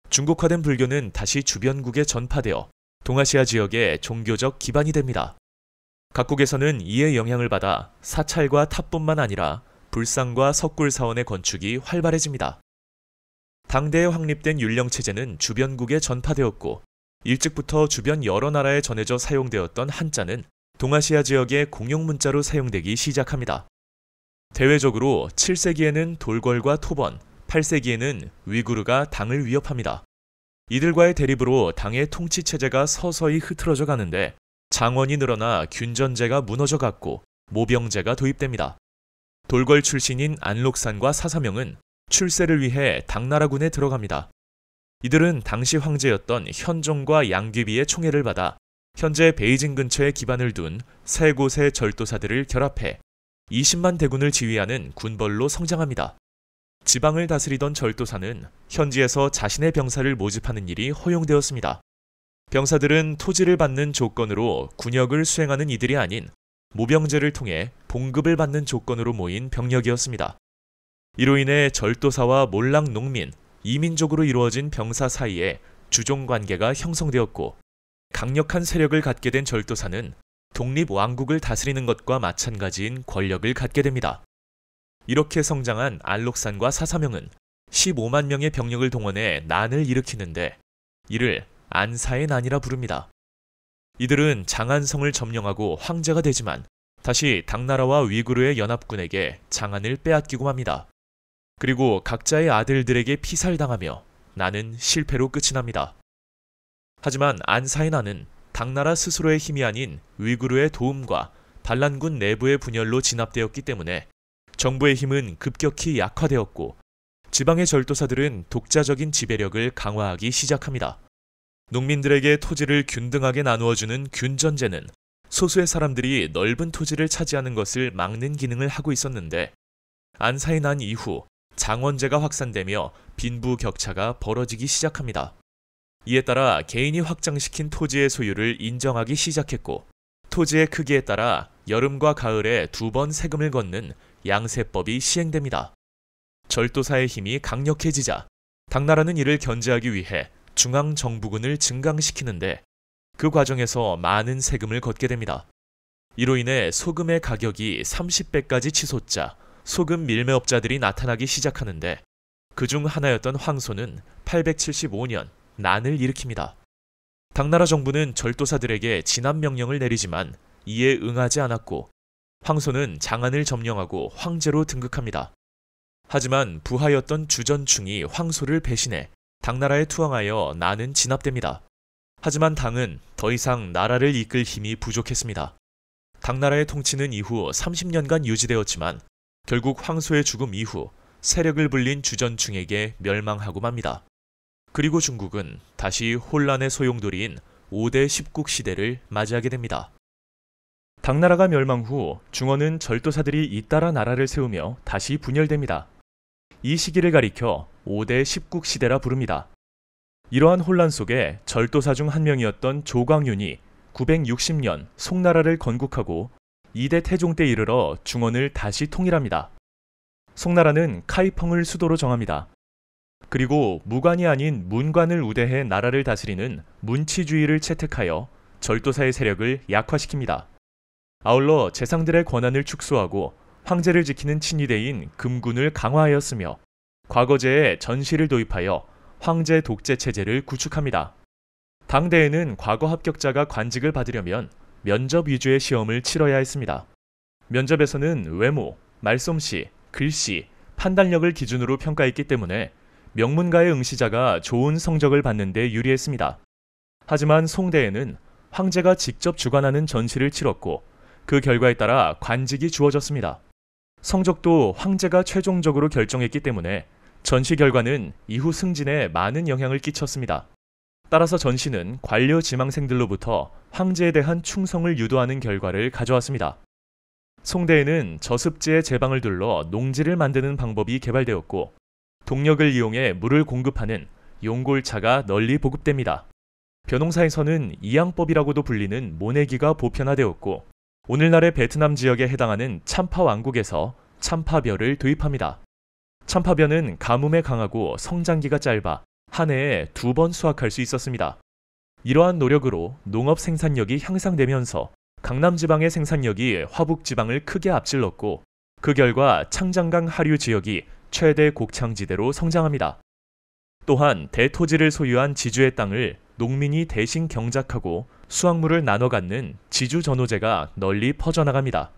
A: 중국화된 불교는 다시 주변국에 전파되어 동아시아 지역의 종교적 기반이 됩니다. 각국에서는 이에 영향을 받아 사찰과 탑뿐만 아니라 불상과 석굴사원의 건축이 활발해집니다. 당대에 확립된 율령체제는 주변국에 전파되었고 일찍부터 주변 여러 나라에 전해져 사용되었던 한자는 동아시아 지역의 공용 문자로 사용되기 시작합니다. 대외적으로 7세기에는 돌궐과 토번, 8세기에는 위구르가 당을 위협합니다. 이들과의 대립으로 당의 통치 체제가 서서히 흐트러져 가는데 장원이 늘어나 균전제가 무너져 갔고 모병제가 도입됩니다. 돌궐 출신인 안록산과 사사명은 출세를 위해 당나라군에 들어갑니다. 이들은 당시 황제였던 현종과 양귀비의 총애를 받아 현재 베이징 근처에 기반을 둔 세 곳의 절도사들을 결합해 20만 대군을 지휘하는 군벌로 성장합니다. 지방을 다스리던 절도사는 현지에서 자신의 병사를 모집하는 일이 허용되었습니다. 병사들은 토지를 받는 조건으로 군역을 수행하는 이들이 아닌 모병제를 통해 봉급을 받는 조건으로 모인 병력이었습니다. 이로 인해 절도사와 몰락 농민, 이민족으로 이루어진 병사 사이에 주종관계가 형성되었고 강력한 세력을 갖게 된 절도사는 독립왕국을 다스리는 것과 마찬가지인 권력을 갖게 됩니다. 이렇게 성장한 안록산과 사사명은 15만 명의 병력을 동원해 난을 일으키는데 이를 안사의 난이라 부릅니다. 이들은 장안성을 점령하고 황제가 되지만 다시 당나라와 위구르의 연합군에게 장안을 빼앗기고 맙니다. 그리고 각자의 아들들에게 피살당하며 난은 실패로 끝이 납니다. 하지만 안사의 난은 당나라 스스로의 힘이 아닌 위구르의 도움과 반란군 내부의 분열로 진압되었기 때문에 정부의 힘은 급격히 약화되었고 지방의 절도사들은 독자적인 지배력을 강화하기 시작합니다. 농민들에게 토지를 균등하게 나누어주는 균전제는 소수의 사람들이 넓은 토지를 차지하는 것을 막는 기능을 하고 있었는데 안사의 난 이후 장원제가 확산되며 빈부격차가 벌어지기 시작합니다. 이에 따라 개인이 확장시킨 토지의 소유를 인정하기 시작했고 토지의 크기에 따라 여름과 가을에 2번 세금을 걷는 양세법이 시행됩니다. 절도사의 힘이 강력해지자 당나라는 이를 견제하기 위해 중앙정부군을 증강시키는데 그 과정에서 많은 세금을 걷게 됩니다. 이로 인해 소금의 가격이 30배까지 치솟자 소금 밀매업자들이 나타나기 시작하는데 그중 하나였던 황소는 875년 난을 일으킵니다. 당나라 정부는 절도사들에게 진압 명령을 내리지만 이에 응하지 않았고 황소는 장안을 점령하고 황제로 등극합니다. 하지만 부하였던 주전충이 황소를 배신해 당나라에 투항하여 난은 진압됩니다. 하지만 당은 더 이상 나라를 이끌 힘이 부족했습니다. 당나라의 통치는 이후 30년간 유지되었지만 결국 황소의 죽음 이후 세력을 불린 주전충에게 멸망하고 맙니다. 그리고 중국은 다시 혼란의 소용돌이인 5대 10국 시대를 맞이하게 됩니다. 당나라가 멸망 후 중원은 절도사들이 잇따라 나라를 세우며 다시 분열됩니다. 이 시기를 가리켜 5대 10국 시대라 부릅니다. 이러한 혼란 속에 절도사 중 한 명이었던 조광윤이 960년 송나라를 건국하고 2대 태종 때 이르러 중원을 다시 통일합니다. 송나라는 카이펑을 수도로 정합니다. 그리고 무관이 아닌 문관을 우대해 나라를 다스리는 문치주의를 채택하여 절도사의 세력을 약화시킵니다. 아울러 재상들의 권한을 축소하고 황제를 지키는 친위대인 금군을 강화하였으며 과거제에 전시를 도입하여 황제 독재 체제를 구축합니다. 당대에는 과거 합격자가 관직을 받으려면 면접 위주의 시험을 치러야 했습니다. 면접에서는 외모, 말솜씨, 글씨, 판단력을 기준으로 평가했기 때문에 명문가의 응시자가 좋은 성적을 받는 데 유리했습니다. 하지만 송대에는 황제가 직접 주관하는 전시를 치렀고 그 결과에 따라 관직이 주어졌습니다. 성적도 황제가 최종적으로 결정했기 때문에 전시 결과는 이후 승진에 많은 영향을 끼쳤습니다. 따라서 전시는 관료 지망생들로부터 황제에 대한 충성을 유도하는 결과를 가져왔습니다. 송대에는 저습지에 제방을 둘러 농지를 만드는 방법이 개발되었고 동력을 이용해 물을 공급하는 용골차가 널리 보급됩니다. 벼농사에서는 이양법이라고도 불리는 모내기가 보편화되었고 오늘날의 베트남 지역에 해당하는 참파 왕국에서 참파벼를 도입합니다. 참파벼는 가뭄에 강하고 성장기가 짧아 한 해에 2번 수확할 수 있었습니다. 이러한 노력으로 농업 생산력이 향상되면서 강남 지방의 생산력이 화북 지방을 크게 앞질렀고 그 결과 창장강 하류 지역이 최대 곡창지대로 성장합니다. 또한 대토지를 소유한 지주의 땅을 농민이 대신 경작하고 수확물을 나눠 갖는 지주전호제가 널리 퍼져나갑니다.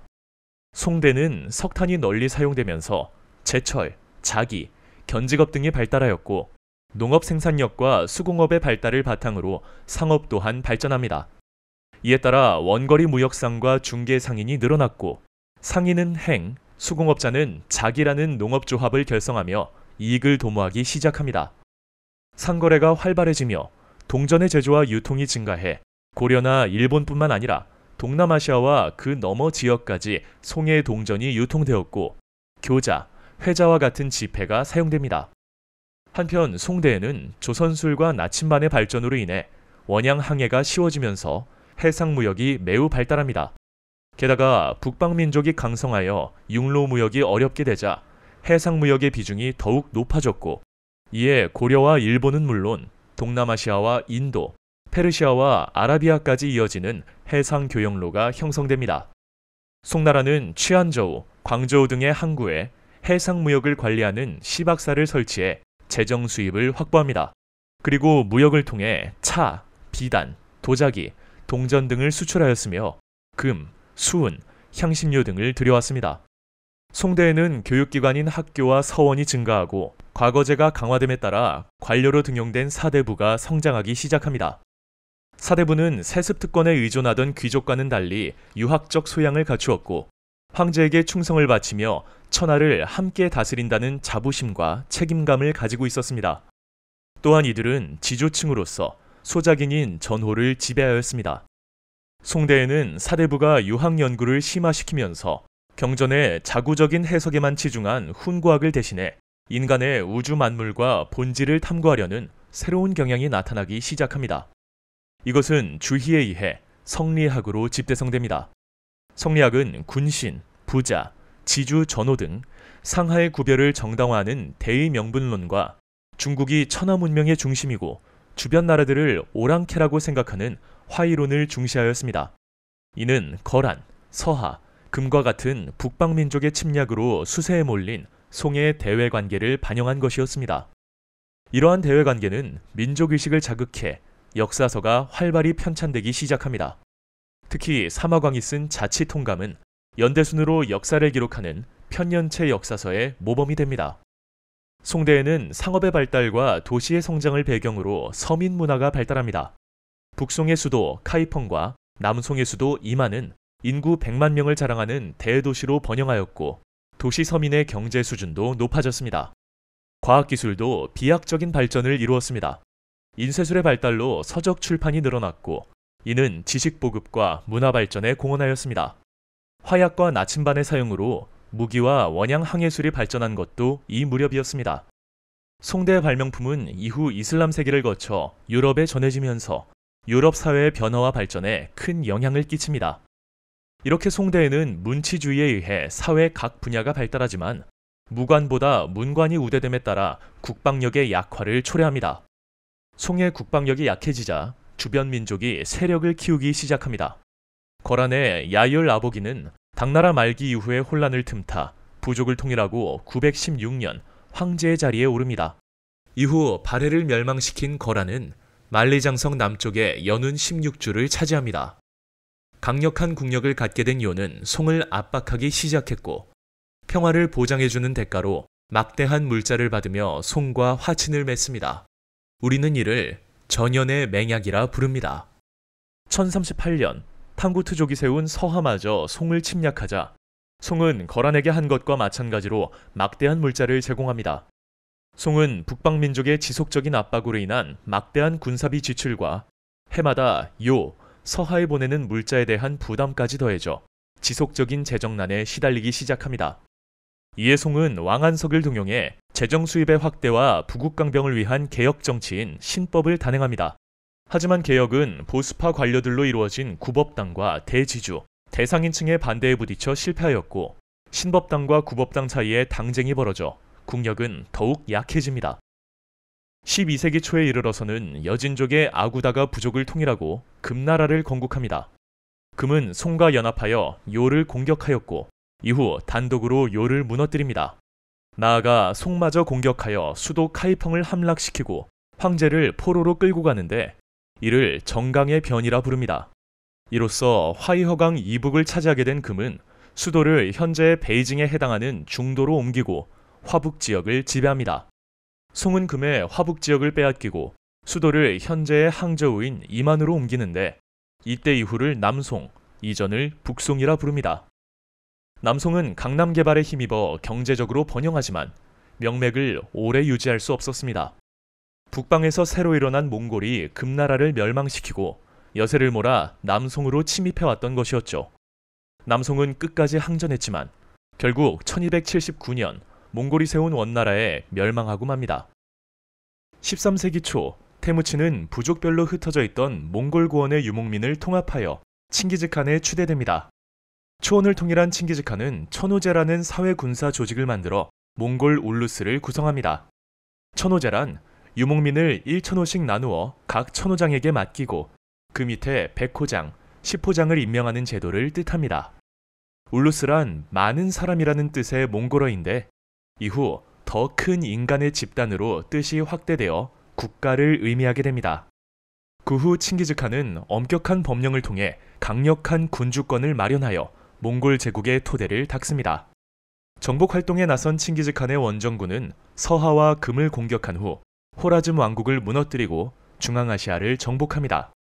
A: 송대는 석탄이 널리 사용되면서 제철, 자기, 견직업 등이 발달하였고 농업 생산력과 수공업의 발달을 바탕으로 상업 또한 발전합니다. 이에 따라 원거리 무역상과 중개상인이 늘어났고 상인은 행, 수공업자는 자기라는 농업조합을 결성하며 이익을 도모하기 시작합니다. 상거래가 활발해지며 동전의 제조와 유통이 증가해 고려나 일본뿐만 아니라 동남아시아와 그 너머 지역까지 송의 동전이 유통되었고 교자, 회자와 같은 지폐가 사용됩니다. 한편 송대에는 조선술과 나침반의 발전으로 인해 원양 항해가 쉬워지면서 해상무역이 매우 발달합니다. 게다가 북방민족이 강성하여 육로무역이 어렵게 되자 해상무역의 비중이 더욱 높아졌고 이에 고려와 일본은 물론 동남아시아와 인도, 페르시아와 아라비아까지 이어지는 해상교역로가 형성됩니다. 송나라는 취안저우, 광저우 등의 항구에 해상무역을 관리하는 시박사를 설치해 재정 수입을 확보합니다. 그리고 무역을 통해 차, 비단, 도자기, 동전 등을 수출하였으며 금, 수은, 향신료 등을 들여왔습니다. 송대에는 교육기관인 학교와 서원이 증가하고 과거제가 강화됨에 따라 관료로 등용된 사대부가 성장하기 시작합니다. 사대부는 세습특권에 의존하던 귀족과는 달리 유학적 소양을 갖추었고 황제에게 충성을 바치며 천하를 함께 다스린다는 자부심과 책임감을 가지고 있었습니다. 또한 이들은 지주층으로서 소작인인 전호를 지배하였습니다. 송대에는 사대부가 유학 연구를 심화시키면서 경전의 자구적인 해석에만 치중한 훈구학을 대신해 인간의 우주 만물과 본질을 탐구하려는 새로운 경향이 나타나기 시작합니다. 이것은 주희에 의해 성리학으로 집대성됩니다. 성리학은 군신, 부자, 지주, 전호 등 상하의 구별을 정당화하는 대의명분론과 중국이 천하 문명의 중심이고 주변 나라들을 오랑캐라고 생각하는 화이론을 중시하였습니다. 이는 거란, 서하, 금과 같은 북방민족의 침략으로 수세에 몰린 송의 대외관계를 반영한 것이었습니다. 이러한 대외관계는 민족의식을 자극해 역사서가 활발히 편찬되기 시작합니다. 특히 사마광이 쓴 자치통감은 연대순으로 역사를 기록하는 편년체 역사서의 모범이 됩니다. 송대에는 상업의 발달과 도시의 성장을 배경으로 서민 문화가 발달합니다. 북송의 수도 카이펑과 남송의 수도 이만은 인구 100만 명을 자랑하는 대도시로 번영하였고 도시 서민의 경제 수준도 높아졌습니다. 과학기술도 비약적인 발전을 이루었습니다. 인쇄술의 발달로 서적 출판이 늘어났고 이는 지식 보급과 문화 발전에 공헌하였습니다. 화약과 나침반의 사용으로 무기와 원양 항해술이 발전한 것도 이 무렵이었습니다. 송대의 발명품은 이후 이슬람 세계를 거쳐 유럽에 전해지면서 유럽 사회의 변화와 발전에 큰 영향을 끼칩니다. 이렇게 송대에는 문치주의에 의해 사회 각 분야가 발달하지만 무관보다 문관이 우대됨에 따라 국방력의 약화를 초래합니다. 송의 국방력이 약해지자 주변 민족이 세력을 키우기 시작합니다. 거란의 야열 아보기는 당나라 말기 이후의 혼란을 틈타 부족을 통일하고 916년 황제의 자리에 오릅니다. 이후 발해를 멸망시킨 거란은 만리장성 남쪽의 연운 16주를 차지합니다. 강력한 국력을 갖게 된 요는 송을 압박하기 시작했고 평화를 보장해주는 대가로 막대한 물자를 받으며 송과 화친을 맺습니다. 우리는 이를 전연의 맹약이라 부릅니다. 1038년 탕구트족이 세운 서하마저 송을 침략하자 송은 거란에게 한 것과 마찬가지로 막대한 물자를 제공합니다. 송은 북방민족의 지속적인 압박으로 인한 막대한 군사비 지출과 해마다 서하에 보내는 물자에 대한 부담까지 더해져 지속적인 재정난에 시달리기 시작합니다. 이에 송은 왕안석을 등용해 재정 수입의 확대와 부국강병을 위한 개혁 정치인 신법을 단행합니다. 하지만 개혁은 보수파 관료들로 이루어진 구법당과 대지주, 대상인층의 반대에 부딪혀 실패하였고 신법당과 구법당 사이에 당쟁이 벌어져 국력은 더욱 약해집니다. 12세기 초에 이르러서는 여진족의 아구다가 부족을 통일하고 금나라를 건국합니다. 금은 송과 연합하여 요를 공격하였고 이후 단독으로 요를 무너뜨립니다. 나아가 송마저 공격하여 수도 카이펑을 함락시키고 황제를 포로로 끌고 가는데 이를 정강의 변이라 부릅니다. 이로써 화이허강 이북을 차지하게 된 금은 수도를 현재의 베이징에 해당하는 중도로 옮기고 화북 지역을 지배합니다. 송은 금의 화북 지역을 빼앗기고 수도를 현재의 항저우인 이만으로 옮기는데 이때 이후를 남송, 이전을 북송이라 부릅니다. 남송은 강남 개발에 힘입어 경제적으로 번영하지만 명맥을 오래 유지할 수 없었습니다. 북방에서 새로 일어난 몽골이 금나라를 멸망시키고 여세를 몰아 남송으로 침입해왔던 것이었죠. 남송은 끝까지 항전했지만 결국 1279년 몽골이 세운 원나라에 멸망하고 맙니다. 13세기 초 태무치는 부족별로 흩어져 있던 몽골 고원의 유목민을 통합하여 칭기즈칸에 추대됩니다. 초원을 통일한 칭기즈칸은 천호제라는 사회 군사 조직을 만들어 몽골 울루스를 구성합니다. 천호제란 유목민을 1천호씩 나누어 각 천호장에게 맡기고 그 밑에 100호장, 10호장을 임명하는 제도를 뜻합니다. 울루스란 많은 사람이라는 뜻의 몽골어인데 이후 더 큰 인간의 집단으로 뜻이 확대되어 국가를 의미하게 됩니다. 그 후 칭기즈칸은 엄격한 법령을 통해 강력한 군주권을 마련하여 몽골 제국의 토대를 닦습니다. 정복 활동에 나선 칭기즈칸의 원정군은 서하와 금을 공격한 후 호라즘 왕국을 무너뜨리고 중앙아시아를 정복합니다.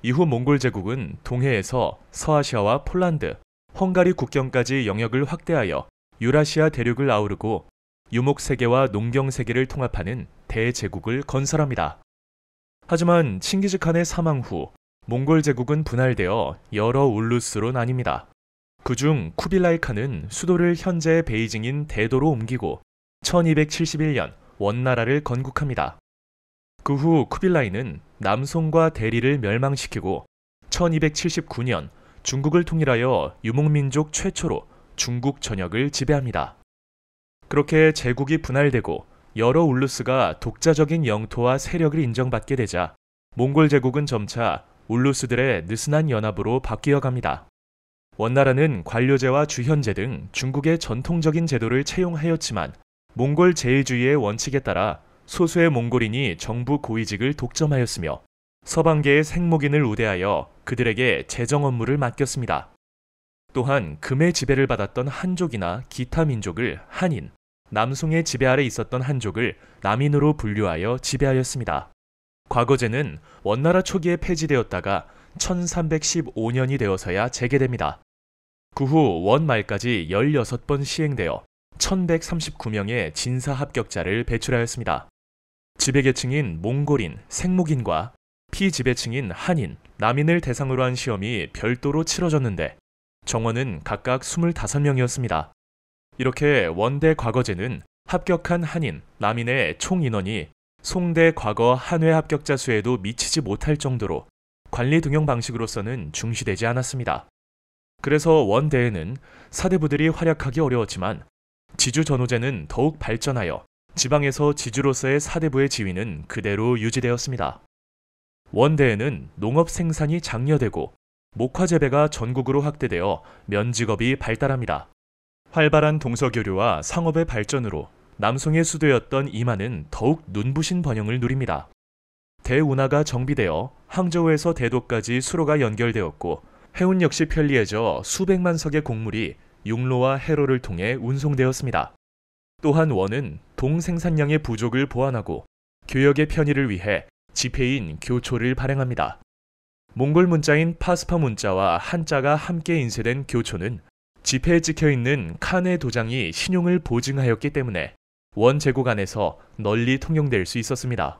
A: 이후 몽골 제국은 동해에서 서아시아와 폴란드, 헝가리 국경까지 영역을 확대하여 유라시아 대륙을 아우르고 유목세계와 농경세계를 통합하는 대제국을 건설합니다. 하지만 칭기즈칸의 사망 후 몽골 제국은 분할되어 여러 울루스로 나뉩니다. 그중 쿠빌라이 칸은 수도를 현재의 베이징인 대도로 옮기고 1271년 원나라를 건국합니다. 그 후 쿠빌라이는 남송과 대리를 멸망시키고 1279년 중국을 통일하여 유목민족 최초로 중국 전역을 지배합니다. 그렇게 제국이 분할되고 여러 울루스가 독자적인 영토와 세력을 인정받게 되자 몽골 제국은 점차 울루스들의 느슨한 연합으로 바뀌어 갑니다. 원나라는 관료제와 주현제 등 중국의 전통적인 제도를 채용하였지만 몽골 제일주의의 원칙에 따라 소수의 몽골인이 정부 고위직을 독점하였으며 서방계의 생목인을 우대하여 그들에게 재정 업무를 맡겼습니다. 또한 금의 지배를 받았던 한족이나 기타 민족을 한인, 남송의 지배 아래 있었던 한족을 남인으로 분류하여 지배하였습니다. 과거제는 원나라 초기에 폐지되었다가 1315년이 되어서야 재개됩니다. 그 후 원 말까지 16번 시행되어 1139명의 진사 합격자를 배출하였습니다. 지배계층인 몽골인, 생목인과 피지배층인 한인, 남인을 대상으로 한 시험이 별도로 치러졌는데 정원은 각각 25명이었습니다. 이렇게 원대 과거제는 합격한 한인, 남인의 총 인원이 송대 과거 한회 합격자 수에도 미치지 못할 정도로 관리 등용 방식으로서는 중시되지 않았습니다. 그래서 원대에는 사대부들이 활약하기 어려웠지만 지주 전호제는 더욱 발전하여 지방에서 지주로서의 사대부의 지위는 그대로 유지되었습니다. 원대에는 농업 생산이 장려되고 목화 재배가 전국으로 확대되어 면직업이 발달합니다. 활발한 동서교류와 상업의 발전으로 남송의 수도였던 이만은 더욱 눈부신 번영을 누립니다. 대운하가 정비되어 항저우에서 대도까지 수로가 연결되었고 해운 역시 편리해져 수백만 석의 곡물이 육로와 해로를 통해 운송되었습니다. 또한 원은 동생산량의 부족을 보완하고 교역의 편의를 위해 지폐인 교초를 발행합니다. 몽골 문자인 파스파 문자와 한자가 함께 인쇄된 교초는 지폐에 찍혀있는 칸의 도장이 신용을 보증하였기 때문에 원 제국 안에서 널리 통용될 수 있었습니다.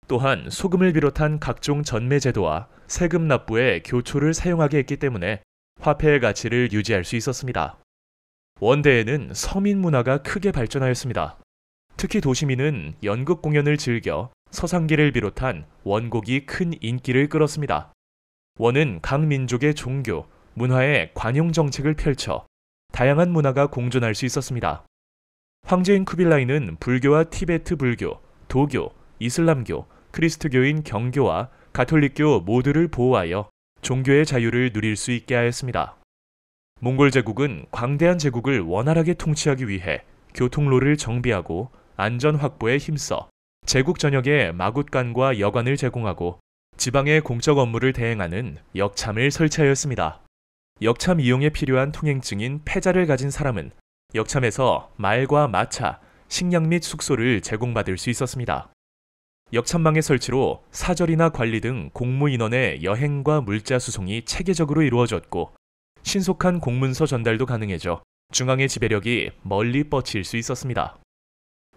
A: 또한 소금을 비롯한 각종 전매 제도와 세금 납부에 교초를 사용하게 했기 때문에 화폐의 가치를 유지할 수 있었습니다. 원대에는 서민 문화가 크게 발전하였습니다. 특히 도시민은 연극 공연을 즐겨 서상기를 비롯한 원곡이 큰 인기를 끌었습니다. 원은 각 민족의 종교, 문화에 관용 정책을 펼쳐 다양한 문화가 공존할 수 있었습니다. 황제인 쿠빌라이는 불교와 티베트 불교, 도교, 이슬람교, 크리스트교인 경교와 가톨릭교 모두를 보호하여 종교의 자유를 누릴 수 있게 하였습니다. 몽골 제국은 광대한 제국을 원활하게 통치하기 위해 교통로를 정비하고 안전 확보에 힘써 제국 전역에 마굿간과 여관을 제공하고 지방의 공적 업무를 대행하는 역참을 설치하였습니다. 역참 이용에 필요한 통행증인 패자를 가진 사람은 역참에서 말과 마차, 식량 및 숙소를 제공받을 수 있었습니다. 역참망의 설치로 사절이나 관리 등 공무인원의 여행과 물자 수송이 체계적으로 이루어졌고 신속한 공문서 전달도 가능해져 중앙의 지배력이 멀리 뻗칠 수 있었습니다.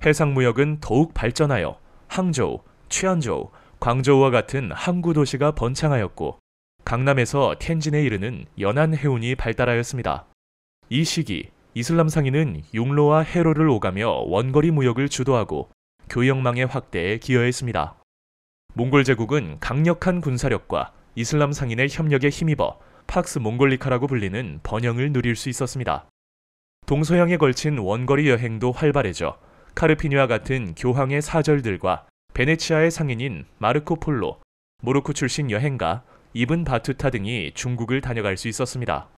A: 해상무역은 더욱 발전하여 항저우, 취안저우, 광저우와 같은 항구 도시가 번창하였고 강남에서 텐진에 이르는 연안 해운이 발달하였습니다. 이 시기 이슬람 상인은 육로와 해로를 오가며 원거리 무역을 주도하고 교역망의 확대에 기여했습니다. 몽골 제국은 강력한 군사력과 이슬람 상인의 협력에 힘입어 팍스 몽골리카라고 불리는 번영을 누릴 수 있었습니다. 동서양에 걸친 원거리 여행도 활발해져 카르피니와 같은 교황의 사절들과 베네치아의 상인인 마르코 폴로, 모로코 출신 여행가 이븐 바투타 등이 중국을 다녀갈 수 있었습니다.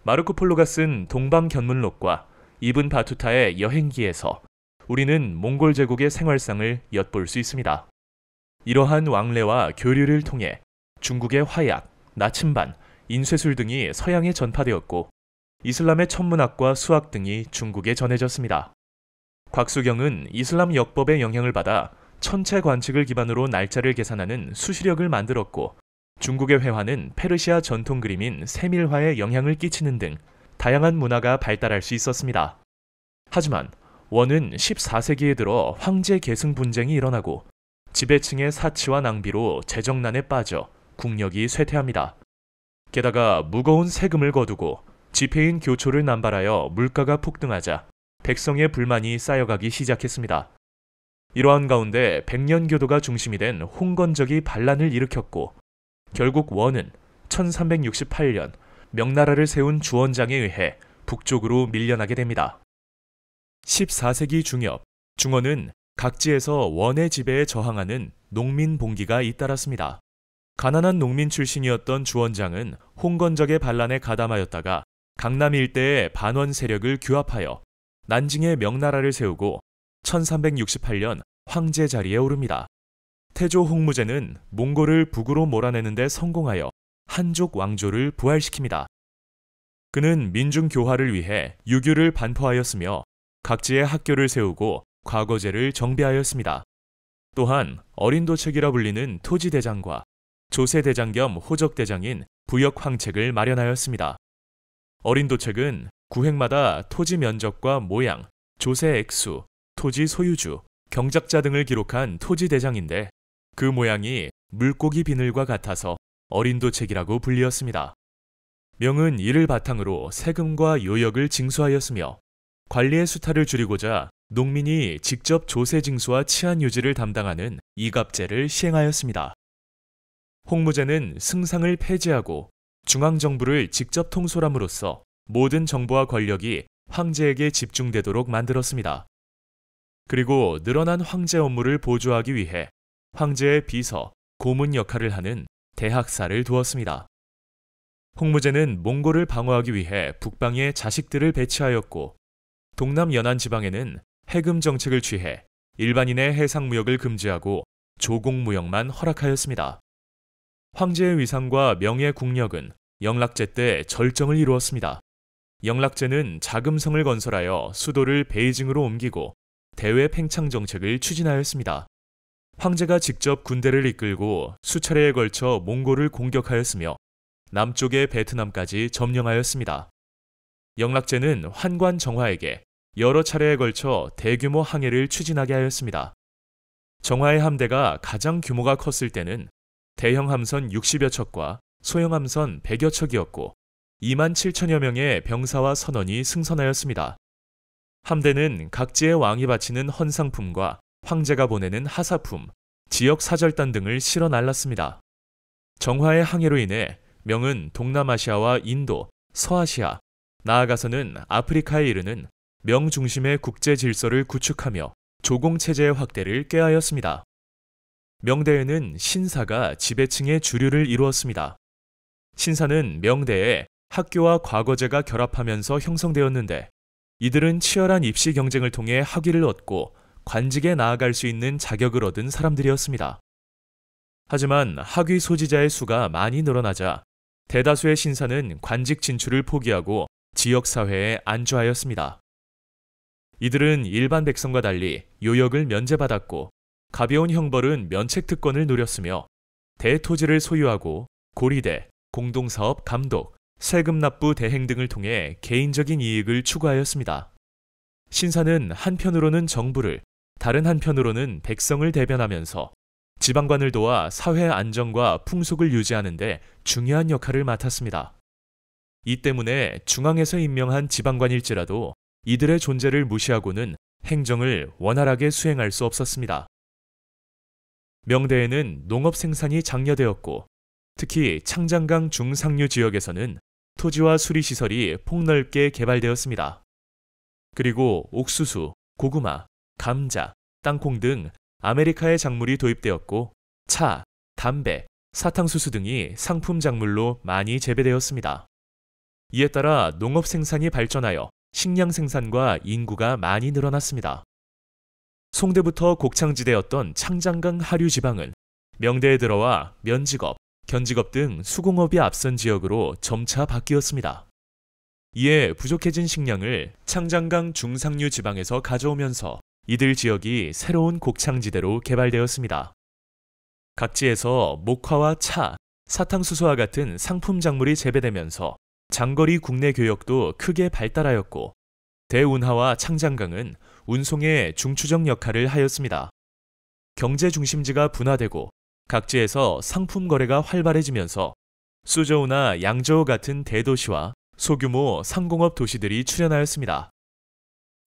A: 마르코 폴로가 쓴 동방견문록과 이븐 바투타의 여행기에서 우리는 몽골 제국의 생활상을 엿볼 수 있습니다. 이러한 왕래와 교류를 통해 중국의 화약, 나침반, 인쇄술 등이 서양에 전파되었고 이슬람의 천문학과 수학 등이 중국에 전해졌습니다. 곽수경은 이슬람 역법의 영향을 받아 천체 관측을 기반으로 날짜를 계산하는 수시력을 만들었고 중국의 회화는 페르시아 전통 그림인 세밀화에 영향을 끼치는 등 다양한 문화가 발달할 수 있었습니다. 하지만 원은 14세기에 들어 황제 계승 분쟁이 일어나고 지배층의 사치와 낭비로 재정난에 빠져 국력이 쇠퇴합니다. 게다가 무거운 세금을 거두고 지폐인 교초를 남발하여 물가가 폭등하자 백성의 불만이 쌓여가기 시작했습니다. 이러한 가운데 백년교도가 중심이 된 홍건적이 반란을 일으켰고 결국 원은 1368년 명나라를 세운 주원장에 의해 북쪽으로 밀려나게 됩니다. 14세기 중엽, 중원은 각지에서 원의 지배에 저항하는 농민 봉기가 잇따랐습니다. 가난한 농민 출신이었던 주원장은 홍건적의 반란에 가담하였다가 강남 일대의 반원 세력을 규합하여 난징에 명나라를 세우고 1368년 황제 자리에 오릅니다. 태조 홍무제는 몽골을 북으로 몰아내는 데 성공하여 한족 왕조를 부활시킵니다. 그는 민중교화를 위해 유교를 반포하였으며 각지에 학교를 세우고 과거제를 정비하였습니다. 또한 어린도책이라 불리는 토지대장과 조세대장 겸 호적대장인 부역황책을 마련하였습니다. 어린도책은 구획마다 토지 면적과 모양, 조세 액수, 토지 소유주, 경작자 등을 기록한 토지대장인데 그 모양이 물고기 비늘과 같아서 어린도책이라고 불리었습니다. 명은 이를 바탕으로 세금과 요역을 징수하였으며 관리의 수탈을 줄이고자 농민이 직접 조세 징수와 치안 유지를 담당하는 이갑제를 시행하였습니다. 홍무제는 승상을 폐지하고 중앙정부를 직접 통솔함으로써 모든 정보와 권력이 황제에게 집중되도록 만들었습니다. 그리고 늘어난 황제 업무를 보조하기 위해 황제의 비서, 고문 역할을 하는 대학사를 두었습니다. 홍무제는 몽골을 방어하기 위해 북방에 자식들을 배치하였고 동남 연안 지방에는 해금 정책을 취해 일반인의 해상무역을 금지하고 조공무역만 허락하였습니다. 황제의 위상과 명예 국력은 영락제 때 절정을 이루었습니다. 영락제는 자금성을 건설하여 수도를 베이징으로 옮기고 대외 팽창 정책을 추진하였습니다. 황제가 직접 군대를 이끌고 수차례에 걸쳐 몽골을 공격하였으며 남쪽의 베트남까지 점령하였습니다. 영락제는 환관 정화에게 여러 차례에 걸쳐 대규모 항해를 추진하게 하였습니다. 정화의 함대가 가장 규모가 컸을 때는 대형 함선 60여 척과 소형 함선 100여 척이었고 2만 7천여 명의 병사와 선원이 승선하였습니다. 함대는 각지의 왕이 바치는 헌상품과 황제가 보내는 하사품, 지역 사절단 등을 실어 날랐습니다. 정화의 항해로 인해 명은 동남아시아와 인도, 서아시아, 나아가서는 아프리카에 이르는 명 중심의 국제 질서를 구축하며 조공체제의 확대를 꾀하였습니다. 명대에는 신사가 지배층의 주류를 이루었습니다. 신사는 명대에 학교와 과거제가 결합하면서 형성되었는데 이들은 치열한 입시 경쟁을 통해 학위를 얻고 관직에 나아갈 수 있는 자격을 얻은 사람들이었습니다. 하지만 학위 소지자의 수가 많이 늘어나자 대다수의 신사는 관직 진출을 포기하고 지역사회에 안주하였습니다. 이들은 일반 백성과 달리 요역을 면제받았고 가벼운 형벌은 면책특권을 누렸으며 대토지를 소유하고 고리대, 공동사업 감독, 세금 납부 대행 등을 통해 개인적인 이익을 추구하였습니다. 신사는 한편으로는 정부를, 다른 한편으로는 백성을 대변하면서 지방관을 도와 사회 안정과 풍속을 유지하는 데 중요한 역할을 맡았습니다. 이 때문에 중앙에서 임명한 지방관일지라도 이들의 존재를 무시하고는 행정을 원활하게 수행할 수 없었습니다. 명대에는 농업 생산이 장려되었고 특히 창장강 중상류 지역에서는 토지와 수리시설이 폭넓게 개발되었습니다. 그리고 옥수수, 고구마, 감자, 땅콩 등 아메리카의 작물이 도입되었고 차, 담배, 사탕수수 등이 상품 작물로 많이 재배되었습니다. 이에 따라 농업 생산이 발전하여 식량 생산과 인구가 많이 늘어났습니다. 송대부터 곡창지대였던 창장강 하류 지방은 명대에 들어와 면직업, 견직업 등 수공업이 앞선 지역으로 점차 바뀌었습니다. 이에 부족해진 식량을 창장강 중상류 지방에서 가져오면서 이들 지역이 새로운 곡창지대로 개발되었습니다. 각지에서 목화와 차, 사탕수수와 같은 상품 작물이 재배되면서 장거리 국내 교역도 크게 발달하였고 대운하와 창장강은 운송의 중추적 역할을 하였습니다. 경제 중심지가 분화되고 각지에서 상품 거래가 활발해지면서 수저우나 양저우 같은 대도시와 소규모 상공업 도시들이 출현하였습니다.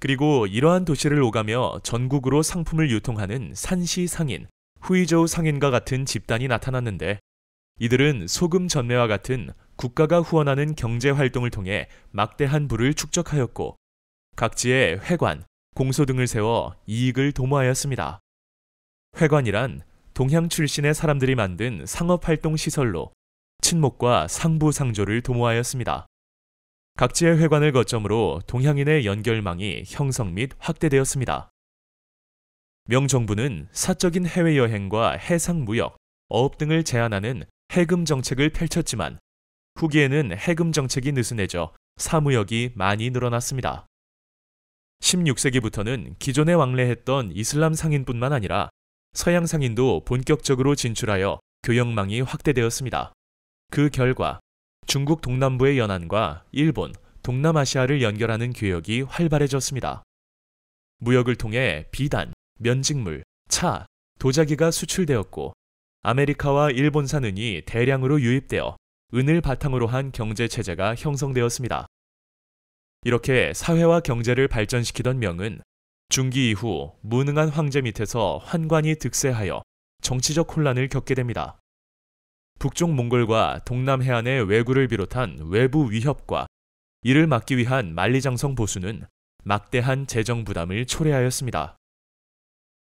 A: 그리고 이러한 도시를 오가며 전국으로 상품을 유통하는 산시 상인, 후이저우 상인과 같은 집단이 나타났는데 이들은 소금 전매와 같은 국가가 후원하는 경제 활동을 통해 막대한 부를 축적하였고 각지에 회관, 공소 등을 세워 이익을 도모하였습니다. 회관이란 동향 출신의 사람들이 만든 상업활동 시설로 친목과 상부상조를 도모하였습니다. 각지의 회관을 거점으로 동향인의 연결망이 형성 및 확대되었습니다. 명정부는 사적인 해외여행과 해상무역, 어업 등을 제한하는 해금 정책을 펼쳤지만 후기에는 해금 정책이 느슨해져 사무역이 많이 늘어났습니다. 16세기부터는 기존에 왕래했던 이슬람 상인뿐만 아니라 서양 상인도 본격적으로 진출하여 교역망이 확대되었습니다. 그 결과 중국 동남부의 연안과 일본, 동남아시아를 연결하는 교역이 활발해졌습니다. 무역을 통해 비단, 면직물, 차, 도자기가 수출되었고 아메리카와 일본산 은이 대량으로 유입되어 은을 바탕으로 한 경제체제가 형성되었습니다. 이렇게 사회와 경제를 발전시키던 명은 중기 이후 무능한 황제 밑에서 환관이 득세하여 정치적 혼란을 겪게 됩니다. 북쪽 몽골과 동남 해안의 왜구를 비롯한 외부 위협과 이를 막기 위한 만리장성 보수는 막대한 재정 부담을 초래하였습니다.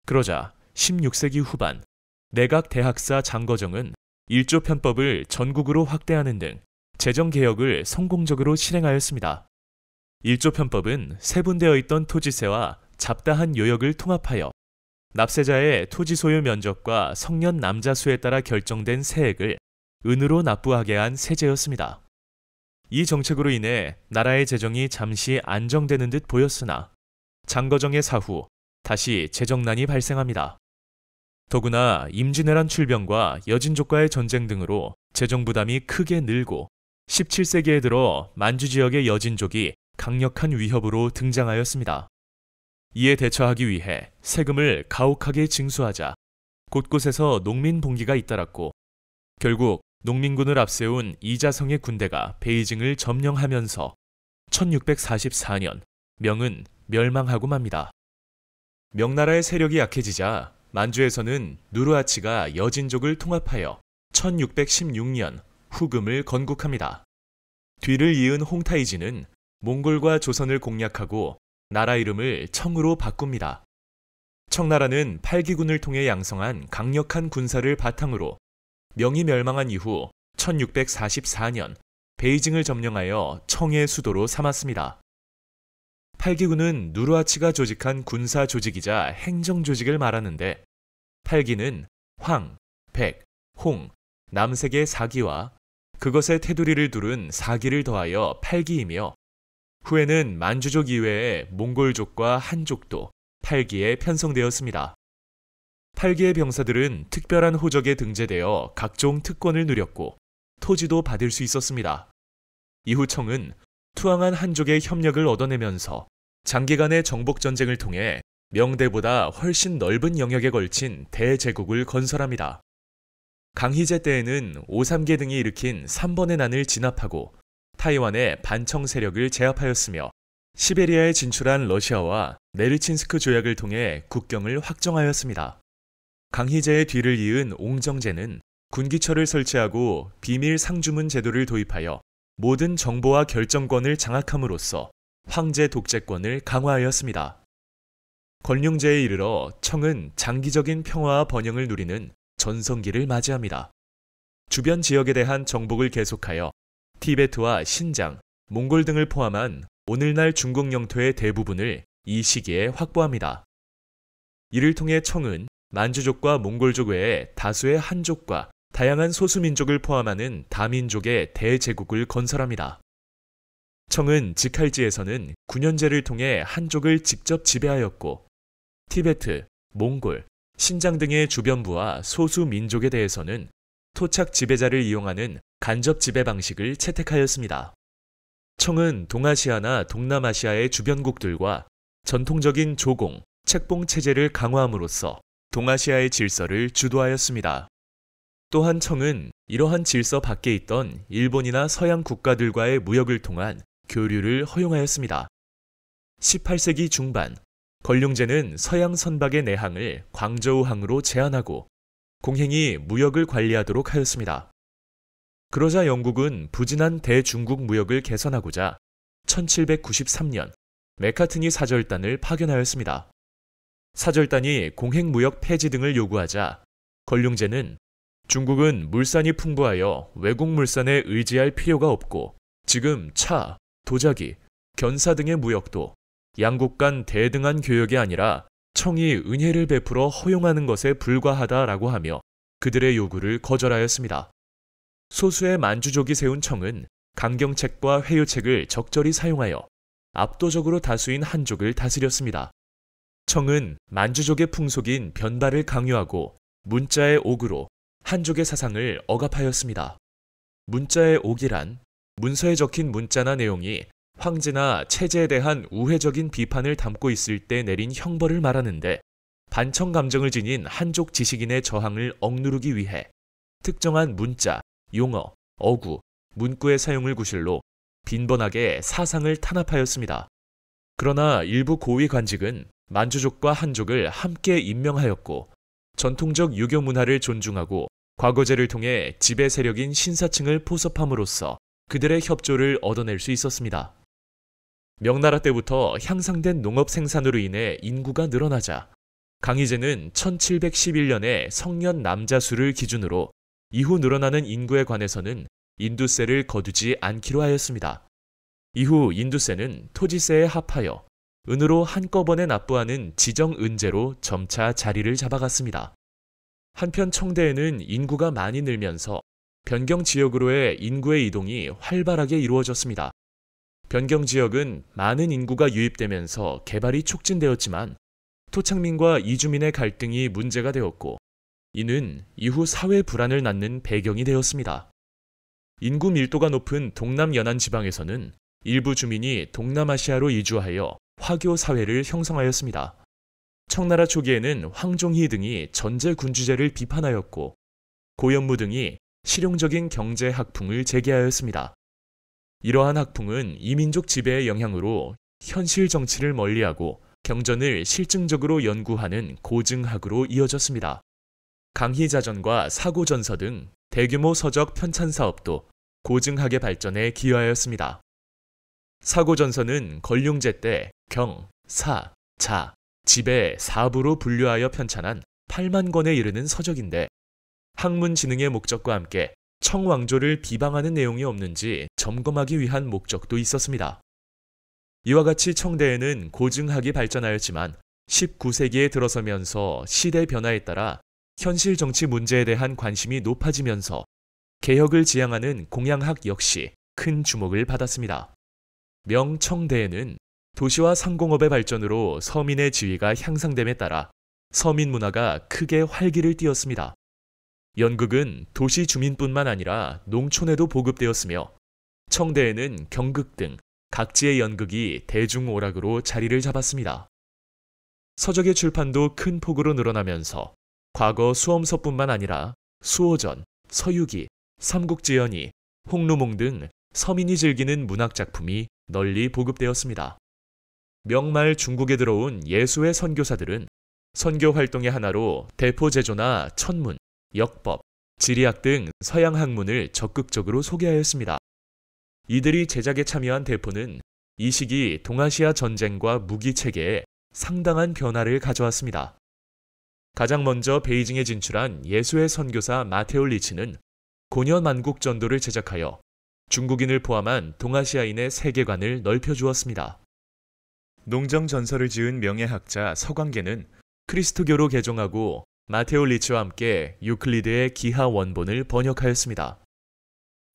A: 그러자 16세기 후반 내각 대학사 장거정은 일조 편법을 전국으로 확대하는 등 재정 개혁을 성공적으로 실행하였습니다. 일조 편법은 세분되어 있던 토지세와 잡다한 요역을 통합하여 납세자의 토지 소유 면적과 성년 남자 수에 따라 결정된 세액을 은으로 납부하게 한 세제였습니다. 이 정책으로 인해 나라의 재정이 잠시 안정되는 듯 보였으나 장거정의 사후 다시 재정난이 발생합니다. 더구나 임진왜란 출병과 여진족과의 전쟁 등으로 재정 부담이 크게 늘고 17세기에 들어 만주 지역의 여진족이 강력한 위협으로 등장하였습니다. 이에 대처하기 위해 세금을 가혹하게 징수하자 곳곳에서 농민 봉기가 잇따랐고 결국 농민군을 앞세운 이자성의 군대가 베이징을 점령하면서 1644년 명은 멸망하고 맙니다. 명나라의 세력이 약해지자 만주에서는 누르하치가 여진족을 통합하여 1616년 후금을 건국합니다. 뒤를 이은 홍타이지는 몽골과 조선을 공략하고 나라 이름을 청으로 바꿉니다. 청나라는 팔기군을 통해 양성한 강력한 군사를 바탕으로 명이 멸망한 이후 1644년 베이징을 점령하여 청의 수도로 삼았습니다. 팔기군은 누르하치가 조직한 군사 조직이자 행정 조직을 말하는데 팔기는 황, 백, 홍, 남색의 사기와 그것의 테두리를 두른 사기를 더하여 팔기이며 후에는 만주족 이외에 몽골족과 한족도 팔기에 편성되었습니다. 팔기의 병사들은 특별한 호적에 등재되어 각종 특권을 누렸고 토지도 받을 수 있었습니다. 이후 청은 투항한 한족의 협력을 얻어내면서 장기간의 정복전쟁을 통해 명대보다 훨씬 넓은 영역에 걸친 대제국을 건설합니다. 강희제 때에는 오삼계 등이 일으킨 3번의 난을 진압하고 타이완의 반청 세력을 제압하였으며 시베리아에 진출한 러시아와 네르친스크 조약을 통해 국경을 확정하였습니다. 강희제의 뒤를 이은 옹정제는 군기처를 설치하고 비밀 상주문 제도를 도입하여 모든 정보와 결정권을 장악함으로써 황제 독재권을 강화하였습니다. 건륭제에 이르러 청은 장기적인 평화와 번영을 누리는 전성기를 맞이합니다. 주변 지역에 대한 정복을 계속하여 티베트와 신장, 몽골 등을 포함한 오늘날 중국 영토의 대부분을 이 시기에 확보합니다. 이를 통해 청은 만주족과 몽골족 외에 다수의 한족과 다양한 소수민족을 포함하는 다민족의 대제국을 건설합니다. 청은 직할지에서는 9년제를 통해 한족을 직접 지배하였고 티베트, 몽골, 신장 등의 주변부와 소수 민족에 대해서는 토착 지배자를 이용하는 간접 지배 방식을 채택하였습니다. 청은 동아시아나 동남아시아의 주변국들과 전통적인 조공, 책봉 체제를 강화함으로써 동아시아의 질서를 주도하였습니다. 또한 청은 이러한 질서 밖에 있던 일본이나 서양 국가들과의 무역을 통한 교류를 허용하였습니다. 18세기 중반, 건륭제는 서양 선박의 내항을 광저우항으로 제한하고 공행이 무역을 관리하도록 하였습니다. 그러자 영국은 부진한 대중국 무역을 개선하고자 1793년 메카트니 사절단을 파견하였습니다. 사절단이 공행무역 폐지 등을 요구하자 건륭제는 중국은 물산이 풍부하여 외국 물산에 의지할 필요가 없고 지금 차, 도자기, 견사 등의 무역도 양국 간 대등한 교역이 아니라 청이 은혜를 베풀어 허용하는 것에 불과하다라고 하며 그들의 요구를 거절하였습니다. 소수의 만주족이 세운 청은 강경책과 회유책을 적절히 사용하여 압도적으로 다수인 한족을 다스렸습니다. 청은 만주족의 풍속인 변발을 강요하고 문자의 옥으로 한족의 사상을 억압하였습니다. 문자의 옥이란 문서에 적힌 문자나 내용이 황제나 체제에 대한 우회적인 비판을 담고 있을 때 내린 형벌을 말하는데 반청 감정을 지닌 한족 지식인의 저항을 억누르기 위해 특정한 문자, 용어, 어구, 문구의 사용을 구실로 빈번하게 사상을 탄압하였습니다. 그러나 일부 고위 관직은 만주족과 한족을 함께 임명하였고 전통적 유교 문화를 존중하고 과거제를 통해 지배 세력인 신사층을 포섭함으로써 그들의 협조를 얻어낼 수 있었습니다. 명나라 때부터 향상된 농업 생산으로 인해 인구가 늘어나자 강희제는 1711년에 성년 남자 수를 기준으로 이후 늘어나는 인구에 관해서는 인두세를 거두지 않기로 하였습니다. 이후 인두세는 토지세에 합하여 은으로 한꺼번에 납부하는 지정은제로 점차 자리를 잡아갔습니다. 한편 청대에는 인구가 많이 늘면서 변경 지역으로의 인구의 이동이 활발하게 이루어졌습니다. 변경 지역은 많은 인구가 유입되면서 개발이 촉진되었지만 토착민과 이주민의 갈등이 문제가 되었고 이는 이후 사회 불안을 낳는 배경이 되었습니다. 인구 밀도가 높은 동남 연안 지방에서는 일부 주민이 동남아시아로 이주하여 화교 사회를 형성하였습니다. 청나라 초기에는 황종희 등이 전제군주제를 비판하였고 고현무 등이 실용적인 경제 학풍을 제기하였습니다. 이러한 학풍은 이민족 지배의 영향으로 현실 정치를 멀리하고 경전을 실증적으로 연구하는 고증학으로 이어졌습니다. 강희자전과 사고전서 등 대규모 서적 편찬 사업도 고증학의 발전에 기여하였습니다. 사고전서는 건륭제 때 경, 사, 자, 집의 4부로 분류하여 편찬한 8만 권에 이르는 서적인데 학문 진흥의 목적과 함께 청왕조를 비방하는 내용이 없는지 점검하기 위한 목적도 있었습니다. 이와 같이 청대에는 고증학이 발전하였지만 19세기에 들어서면서 시대 변화에 따라 현실 정치 문제에 대한 관심이 높아지면서 개혁을 지향하는 공양학 역시 큰 주목을 받았습니다. 명청대에는 도시와 상공업의 발전으로 서민의 지위가 향상됨에 따라 서민 문화가 크게 활기를 띠었습니다. 연극은 도시 주민뿐만 아니라 농촌에도 보급되었으며 청대에는 경극 등 각지의 연극이 대중오락으로 자리를 잡았습니다. 서적의 출판도 큰 폭으로 늘어나면서 과거 수험서뿐만 아니라 수호전, 서유기, 삼국지연이, 홍루몽 등 서민이 즐기는 문학작품이 널리 보급되었습니다. 명말 중국에 들어온 예수의 선교사들은 선교 활동의 하나로 대포제조나 천문, 역법, 지리학 등 서양 학문을 적극적으로 소개하였습니다. 이들이 제작에 참여한 대포는 이 시기 동아시아 전쟁과 무기 체계에 상당한 변화를 가져왔습니다. 가장 먼저 베이징에 진출한 예수의 선교사 마테오 리치는 고려만국 전도를 제작하여 중국인을 포함한 동아시아인의 세계관을 넓혀주었습니다. 농정전설을 지은 명예학자 서광계는 크리스토교로 개종하고 마테오 리치와 함께 유클리드의 기하 원본을 번역하였습니다.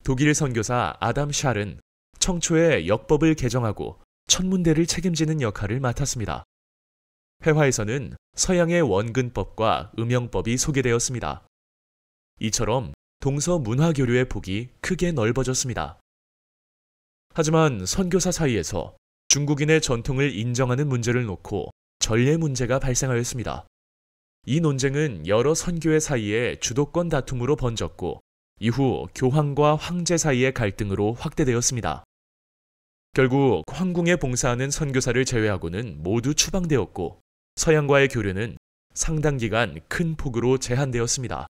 A: 독일 선교사 아담 샬은 청초에 역법을 개정하고 천문대를 책임지는 역할을 맡았습니다. 회화에서는 서양의 원근법과 음영법이 소개되었습니다. 이처럼 동서 문화 교류의 폭이 크게 넓어졌습니다. 하지만 선교사 사이에서 중국인의 전통을 인정하는 문제를 놓고 전례 문제가 발생하였습니다. 이 논쟁은 여러 선교회 사이의 주도권 다툼으로 번졌고 이후 교황과 황제 사이의 갈등으로 확대되었습니다. 결국 황궁에 봉사하는 선교사를 제외하고는 모두 추방되었고 서양과의 교류는 상당 기간 큰 폭으로 제한되었습니다.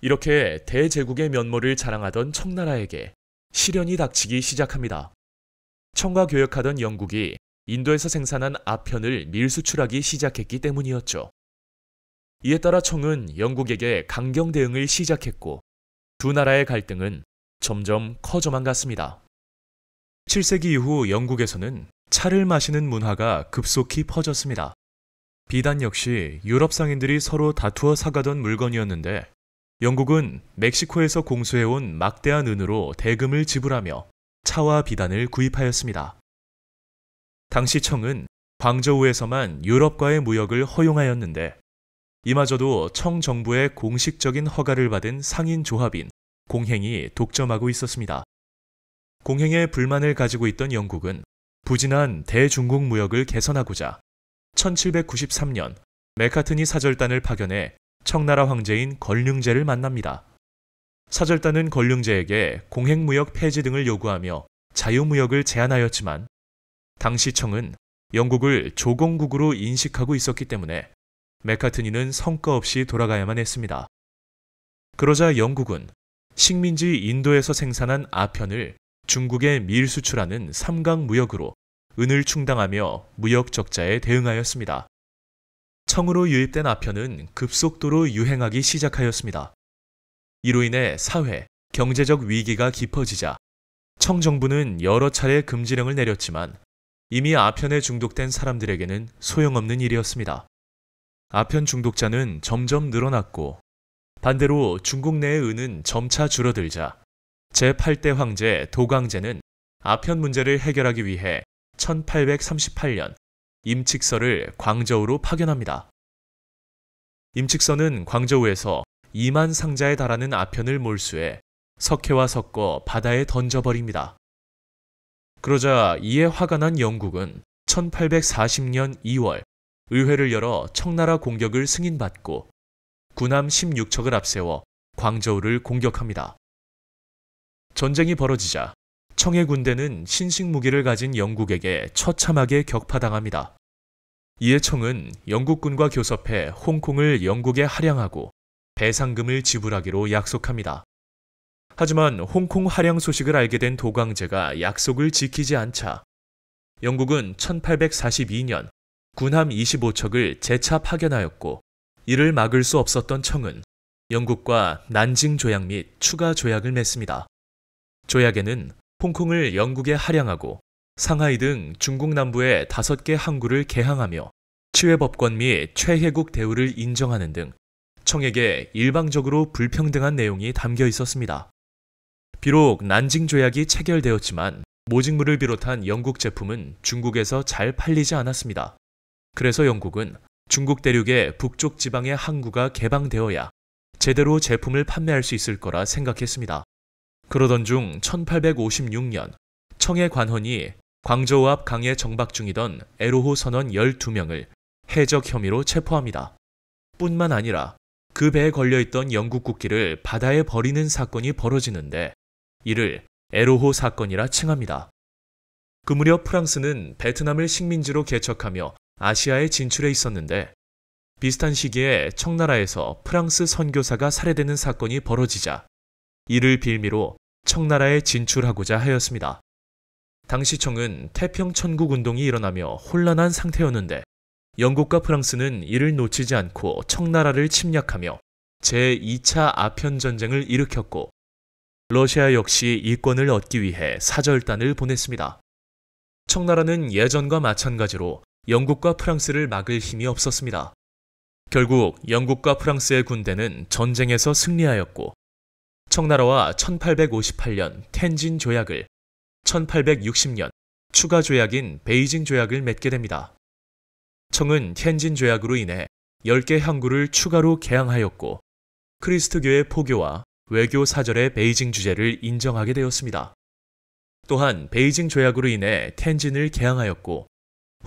A: 이렇게 대제국의 면모를 자랑하던 청나라에게 시련이 닥치기 시작합니다. 청과 교역하던 영국이 인도에서 생산한 아편을 밀수출하기 시작했기 때문이었죠. 이에 따라 청은 영국에게 강경 대응을 시작했고 두 나라의 갈등은 점점 커져만 갔습니다. 7세기 이후 영국에서는 차를 마시는 문화가 급속히 퍼졌습니다. 비단 역시 유럽 상인들이 서로 다투어 사가던 물건이었는데 영국은 멕시코에서 공수해온 막대한 은으로 대금을 지불하며 차와 비단을 구입하였습니다. 당시 청은 광저우에서만 유럽과의 무역을 허용하였는데 이마저도 청 정부의 공식적인 허가를 받은 상인 조합인 공행이 독점하고 있었습니다. 공행에 불만을 가지고 있던 영국은 부진한 대중국 무역을 개선하고자 1793년 메카트니 사절단을 파견해 청나라 황제인 걸륭제를 만납니다. 사절단은 걸륭제에게 공행무역 폐지 등을 요구하며 자유무역을 제안하였지만 당시 청은 영국을 조공국으로 인식하고 있었기 때문에 메카트니는 성과 없이 돌아가야만 했습니다. 그러자 영국은 식민지 인도에서 생산한 아편을 중국에 밀수출하는 삼강무역으로 은을 충당하며 무역 적자에 대응하였습니다. 청으로 유입된 아편은 급속도로 유행하기 시작하였습니다. 이로 인해 사회, 경제적 위기가 깊어지자 청 정부는 여러 차례 금지령을 내렸지만 이미 아편에 중독된 사람들에게는 소용없는 일이었습니다. 아편 중독자는 점점 늘어났고 반대로 중국 내의 은은 점차 줄어들자 제8대 황제 도광제는 아편 문제를 해결하기 위해 1838년 임칙서를 광저우로 파견합니다. 임칙서는 광저우에서 2만 상자에 달하는 아편을 몰수해 석회와 섞어 바다에 던져버립니다. 그러자 이에 화가 난 영국은 1840년 2월 의회를 열어 청나라 공격을 승인받고 군함 16척을 앞세워 광저우를 공격합니다. 전쟁이 벌어지자 청의 군대는 신식무기를 가진 영국에게 처참하게 격파당합니다. 이에 청은 영국군과 교섭해 홍콩을 영국에 할양하고 배상금을 지불하기로 약속합니다. 하지만 홍콩 할양 소식을 알게 된 도광제가 약속을 지키지 않자 영국은 1842년 군함 25척을 재차 파견하였고 이를 막을 수 없었던 청은 영국과 난징 조약 및 추가 조약을 맺습니다. 조약에는 홍콩을 영국에 할양하고 상하이 등 중국 남부의 5개 항구를 개항하며 치외법권 및 최혜국 대우를 인정하는 등 청에게 일방적으로 불평등한 내용이 담겨 있었습니다. 비록 난징 조약이 체결되었지만 모직물을 비롯한 영국 제품은 중국에서 잘 팔리지 않았습니다. 그래서 영국은 중국 대륙의 북쪽 지방의 항구가 개방되어야 제대로 제품을 판매할 수 있을 거라 생각했습니다. 그러던 중 1856년 청의 관원이 광저우 앞 강에 정박 중이던 에로호 선원 12명을 해적 혐의로 체포합니다. 뿐만 아니라 그 배에 걸려있던 영국 국기를 바다에 버리는 사건이 벌어지는데 이를 에로호 사건이라 칭합니다. 그 무렵 프랑스는 베트남을 식민지로 개척하며 아시아에 진출해 있었는데 비슷한 시기에 청나라에서 프랑스 선교사가 살해되는 사건이 벌어지자 이를 빌미로 청나라에 진출하고자 하였습니다. 당시 청은 태평천국 운동이 일어나며 혼란한 상태였는데 영국과 프랑스는 이를 놓치지 않고 청나라를 침략하며 제2차 아편전쟁을 일으켰고 러시아 역시 이권을 얻기 위해 사절단을 보냈습니다. 청나라는 예전과 마찬가지로 영국과 프랑스를 막을 힘이 없었습니다. 결국 영국과 프랑스의 군대는 전쟁에서 승리하였고 청나라와 1858년 텐진 조약을 1860년 추가 조약인 베이징 조약을 맺게 됩니다. 청은 텐진 조약으로 인해 10개 항구를 추가로 개항하였고 크리스트교의 포교와 외교 사절의 베이징 주재를 인정하게 되었습니다. 또한 베이징 조약으로 인해 텐진을 개항하였고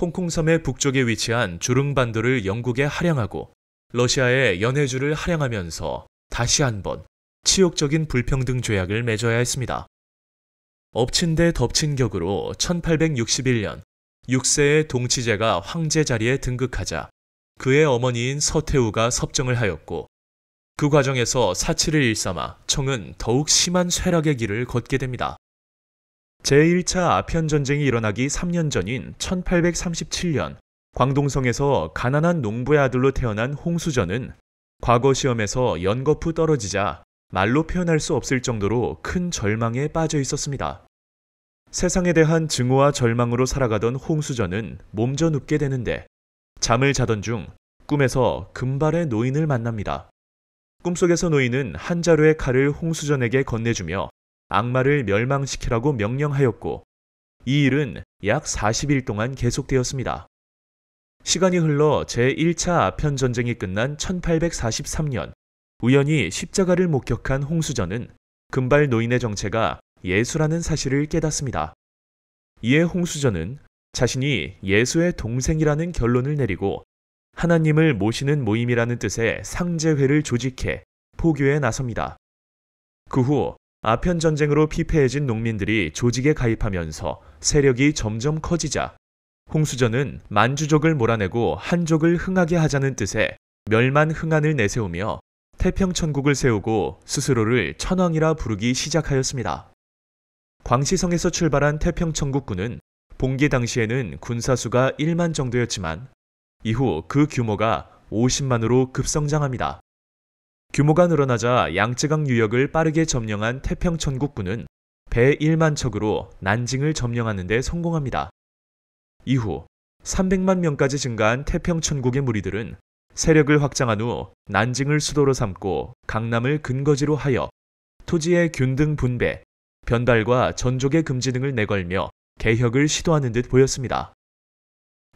A: 홍콩섬의 북쪽에 위치한 주릉반도를 영국에 할양하고 러시아의 연해주를 할양하면서 다시 한번 치욕적인 불평등 조약을 맺어야 했습니다. 엎친 데 덮친 격으로 1861년 6세의 동치제가 황제 자리에 등극하자 그의 어머니인 서태후가 섭정을 하였고 그 과정에서 사치를 일삼아 청은 더욱 심한 쇠락의 길을 걷게 됩니다. 제1차 아편전쟁이 일어나기 3년 전인 1837년 광동성에서 가난한 농부의 아들로 태어난 홍수전은 과거 시험에서 연거푸 떨어지자 말로 표현할 수 없을 정도로 큰 절망에 빠져 있었습니다. 세상에 대한 증오와 절망으로 살아가던 홍수전은 몸져 눕게 되는데 잠을 자던 중 꿈에서 금발의 노인을 만납니다. 꿈속에서 노인은 한 자루의 칼을 홍수전에게 건네주며 악마를 멸망시키라고 명령하였고 이 일은 약 40일 동안 계속되었습니다. 시간이 흘러 제1차 아편전쟁이 끝난 1843년 우연히 십자가를 목격한 홍수전은 금발 노인의 정체가 예수라는 사실을 깨닫습니다. 이에 홍수전은 자신이 예수의 동생이라는 결론을 내리고 하나님을 모시는 모임이라는 뜻의 상제회를 조직해 포교에 나섭니다. 그 후 아편전쟁으로 피폐해진 농민들이 조직에 가입하면서 세력이 점점 커지자 홍수전은 만주족을 몰아내고 한족을 흥하게 하자는 뜻의 멸만흥한을 내세우며 태평천국을 세우고 스스로를 천왕이라 부르기 시작하였습니다. 광시성에서 출발한 태평천국군은 봉기 당시에는 군사수가 1만 정도였지만 이후 그 규모가 50만으로 급성장합니다. 규모가 늘어나자 양쯔강 유역을 빠르게 점령한 태평천국군은 배 1만 척으로 난징을 점령하는 데 성공합니다. 이후 300만 명까지 증가한 태평천국의 무리들은 세력을 확장한 후 난징을 수도로 삼고 강남을 근거지로 하여 토지의 균등 분배, 변달과 전족의 금지 등을 내걸며 개혁을 시도하는 듯 보였습니다.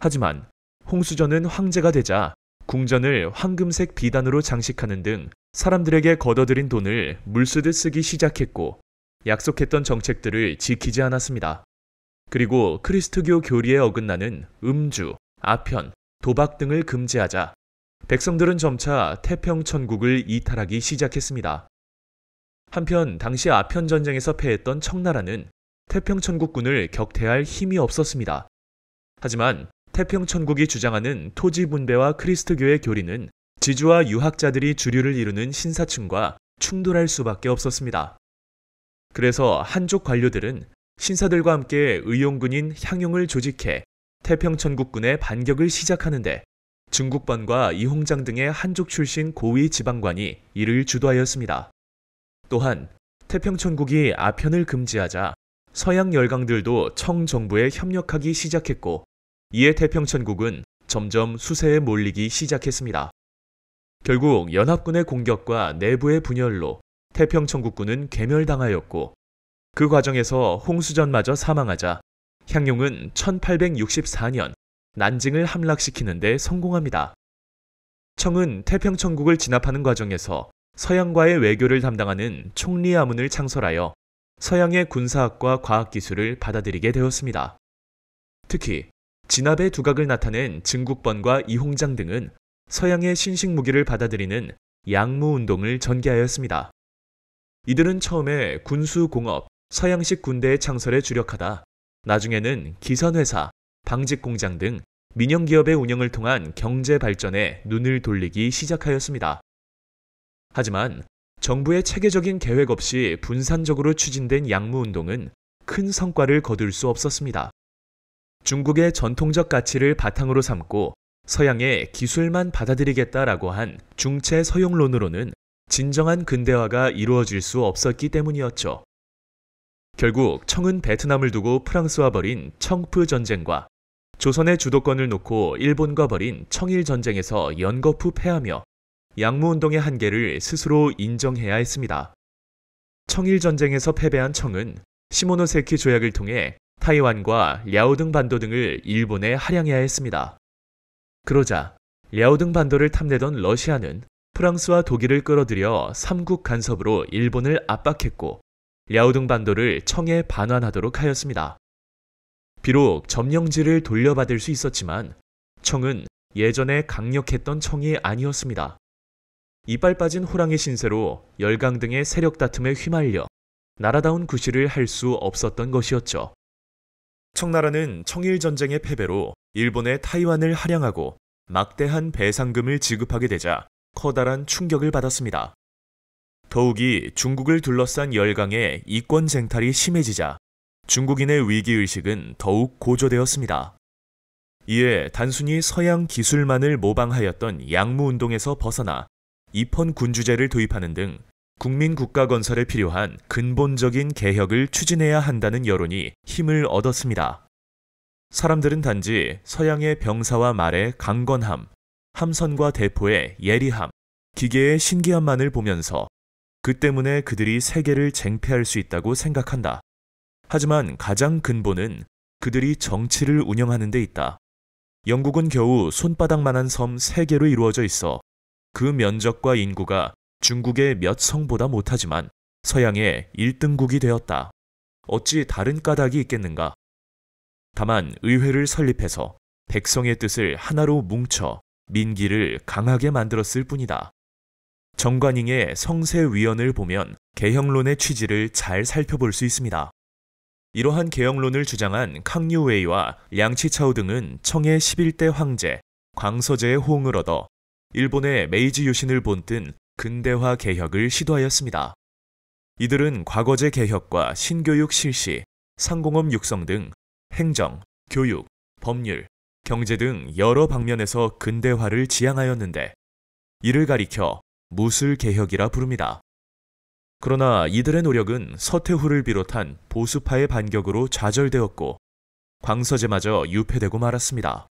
A: 하지만 홍수전은 황제가 되자 궁전을 황금색 비단으로 장식하는 등 사람들에게 걷어들인 돈을 물쓰듯 쓰기 시작했고 약속했던 정책들을 지키지 않았습니다. 그리고 크리스트교 교리에 어긋나는 음주, 아편, 도박 등을 금지하자 백성들은 점차 태평천국을 이탈하기 시작했습니다. 한편 당시 아편전쟁에서 패했던 청나라는 태평천국군을 격퇴할 힘이 없었습니다. 하지만 태평천국이 주장하는 토지 분배와 크리스트교의 교리는 지주와 유학자들이 주류를 이루는 신사층과 충돌할 수밖에 없었습니다. 그래서 한족 관료들은 신사들과 함께 의용군인 향용을 조직해 태평천국군의 반격을 시작하는데 중국반과 이홍장 등의 한족 출신 고위 지방관이 이를 주도하였습니다. 또한 태평천국이 아편을 금지하자 서양 열강들도 청 정부에 협력하기 시작했고 이에 태평천국은 점점 수세에 몰리기 시작했습니다. 결국 연합군의 공격과 내부의 분열로 태평천국군은 괴멸당하였고 그 과정에서 홍수전마저 사망하자 향룡은 1864년 난징을 함락시키는 데 성공합니다. 청은 태평천국을 진압하는 과정에서 서양과의 외교를 담당하는 총리아문을 창설하여 서양의 군사학과 과학기술을 받아들이게 되었습니다. 특히 진압의 두각을 나타낸 증국번과 이홍장 등은 서양의 신식 무기를 받아들이는 양무운동을 전개하였습니다. 이들은 처음에 군수공업, 서양식 군대의 창설에 주력하다 나중에는 기선회사, 방직공장 등 민영기업의 운영을 통한 경제 발전에 눈을 돌리기 시작하였습니다. 하지만 정부의 체계적인 계획 없이 분산적으로 추진된 양무운동은 큰 성과를 거둘 수 없었습니다. 중국의 전통적 가치를 바탕으로 삼고 서양의 기술만 받아들이겠다라고 한 중체 서용론으로는 진정한 근대화가 이루어질 수 없었기 때문이었죠. 결국 청은 베트남을 두고 프랑스와 벌인 청프 전쟁과 조선의 주도권을 놓고 일본과 벌인 청일 전쟁에서 연거푸 패하며 양무운동의 한계를 스스로 인정해야 했습니다. 청일 전쟁에서 패배한 청은 시모노세키 조약을 통해 타이완과 랴오등 반도 등을 일본에 할양해야 했습니다. 그러자 랴오등 반도를 탐내던 러시아는 프랑스와 독일을 끌어들여 삼국 간섭으로 일본을 압박했고 랴오등 반도를 청에 반환하도록 하였습니다. 비록 점령지를 돌려받을 수 있었지만 청은 예전에 강력했던 청이 아니었습니다. 이빨 빠진 호랑이 신세로 열강 등의 세력 다툼에 휘말려 나라다운 구실을 할 수 없었던 것이었죠. 청나라는 청일전쟁의 패배로 일본의 타이완을 할양하고 막대한 배상금을 지급하게 되자 커다란 충격을 받았습니다. 더욱이 중국을 둘러싼 열강의 이권 쟁탈이 심해지자 중국인의 위기의식은 더욱 고조되었습니다. 이에 단순히 서양 기술만을 모방하였던 양무운동에서 벗어나 입헌 군주제를 도입하는 등 국민 국가 건설에 필요한 근본적인 개혁을 추진해야 한다는 여론이 힘을 얻었습니다. 사람들은 단지 서양의 병사와 말의 강건함, 함선과 대포의 예리함, 기계의 신기함만을 보면서 그 때문에 그들이 세계를 쟁패할 수 있다고 생각한다. 하지만 가장 근본은 그들이 정치를 운영하는 데 있다. 영국은 겨우 손바닥만한 섬 3개로 이루어져 있어 그 면적과 인구가 중국의 몇 성보다 못하지만 서양의 1등국이 되었다. 어찌 다른 까닭이 있겠는가? 다만 의회를 설립해서 백성의 뜻을 하나로 뭉쳐 민기를 강하게 만들었을 뿐이다. 정관잉의 성세위원을 보면 개혁론의 취지를 잘 살펴볼 수 있습니다. 이러한 개혁론을 주장한 캉유웨이와 량치차오 등은 청의 11대 황제, 광서제의 호응을 얻어 일본의 메이지 유신을 본뜬 근대화 개혁을 시도하였습니다. 이들은 과거제 개혁과 신교육 실시, 상공업 육성 등 행정, 교육, 법률, 경제 등 여러 방면에서 근대화를 지향하였는데 이를 가리켜 무술개혁이라 부릅니다. 그러나 이들의 노력은 서태후를 비롯한 보수파의 반격으로 좌절되었고 광서제마저 유폐되고 말았습니다.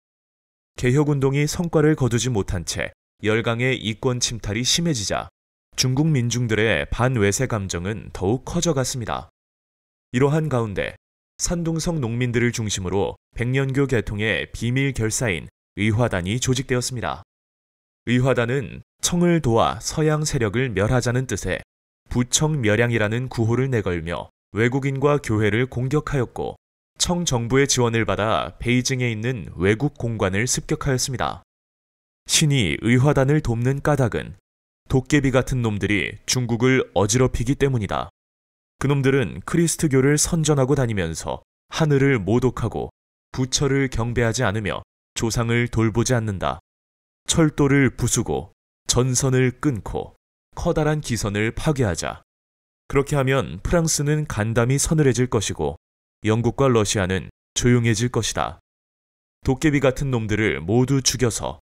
A: 개혁운동이 성과를 거두지 못한 채 열강의 이권 침탈이 심해지자 중국 민중들의 반외세 감정은 더욱 커져갔습니다. 이러한 가운데 산둥성 농민들을 중심으로 백년교 개통의 비밀 결사인 의화단이 조직되었습니다. 의화단은 청을 도와 서양 세력을 멸하자는 뜻의 부청멸양이라는 구호를 내걸며 외국인과 교회를 공격하였고 청 정부의 지원을 받아 베이징에 있는 외국 공관을 습격하였습니다. 신이 의화단을 돕는 까닭은 도깨비 같은 놈들이 중국을 어지럽히기 때문이다. 그놈들은 크리스트교를 선전하고 다니면서 하늘을 모독하고 부처를 경배하지 않으며 조상을 돌보지 않는다. 철도를 부수고 전선을 끊고 커다란 기선을 파괴하자. 그렇게 하면 프랑스는 간담이 서늘해질 것이고 영국과 러시아는 조용해질 것이다. 도깨비 같은 놈들을 모두 죽여서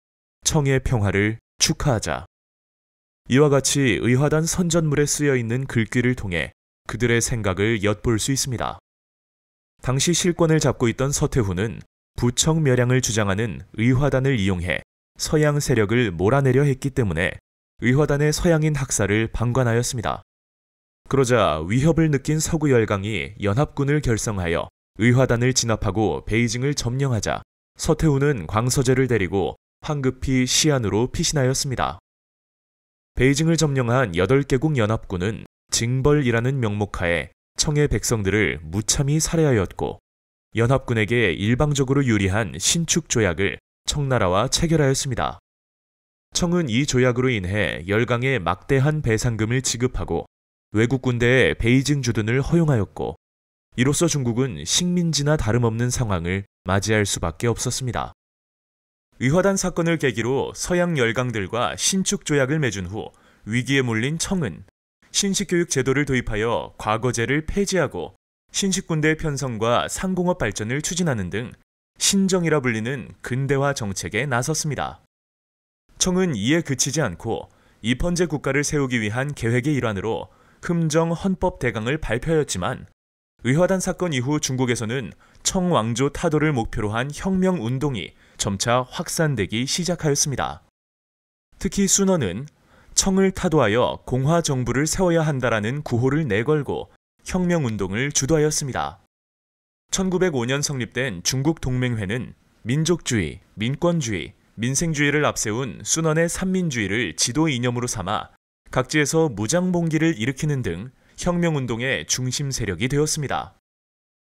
A: 청의 평화를 축하하자. 이와 같이 의화단 선전물에 쓰여있는 글귀를 통해 그들의 생각을 엿볼 수 있습니다. 당시 실권을 잡고 있던 서태후는 부청멸양을 주장하는 의화단을 이용해 서양 세력을 몰아내려 했기 때문에 의화단의 서양인 학살을 방관하였습니다. 그러자 위협을 느낀 서구 열강이 연합군을 결성하여 의화단을 진압하고 베이징을 점령하자 서태후는 광서제를 데리고 황급히 시안으로 피신하였습니다. 베이징을 점령한 8개국 연합군은 징벌이라는 명목하에 청의 백성들을 무참히 살해하였고 연합군에게 일방적으로 유리한 신축 조약을 청나라와 체결하였습니다. 청은 이 조약으로 인해 열강에 막대한 배상금을 지급하고 외국 군대의 베이징 주둔을 허용하였고 이로써 중국은 식민지나 다름없는 상황을 맞이할 수밖에 없었습니다. 의화단 사건을 계기로 서양 열강들과 신축 조약을 맺은 후 위기에 몰린 청은 신식교육 제도를 도입하여 과거제를 폐지하고 신식군대 편성과 상공업 발전을 추진하는 등 신정이라 불리는 근대화 정책에 나섰습니다. 청은 이에 그치지 않고 입헌제 국가를 세우기 위한 계획의 일환으로 흠정 헌법 대강을 발표하였지만 의화단 사건 이후 중국에서는 청왕조 타도를 목표로 한 혁명 운동이 점차 확산되기 시작하였습니다. 특히 순원은 청을 타도하여 공화 정부를 세워야 한다라는 구호를 내걸고 혁명 운동을 주도하였습니다. 1905년 성립된 중국 동맹회는 민족주의, 민권주의, 민생주의를 앞세운 순원의 삼민주의를 지도 이념으로 삼아 각지에서 무장봉기를 일으키는 등 혁명운동의 중심 세력이 되었습니다.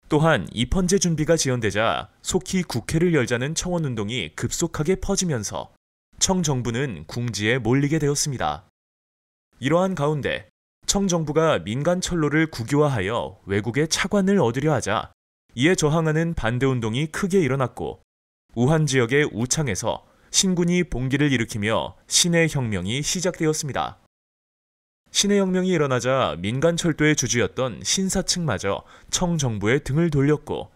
A: 또한 입헌제 준비가 지연되자 속히 국회를 열자는 청원운동이 급속하게 퍼지면서 청정부는 궁지에 몰리게 되었습니다. 이러한 가운데 청정부가 민간 철로를 국유화하여 외국의 차관을 얻으려 하자 이에 저항하는 반대운동이 크게 일어났고 우한 지역의 우창에서 신군이 봉기를 일으키며 신해혁명이 시작되었습니다. 신해혁명이 일어나자 민간 철도의 주주였던 신사측마저 청정부에 등을 돌렸고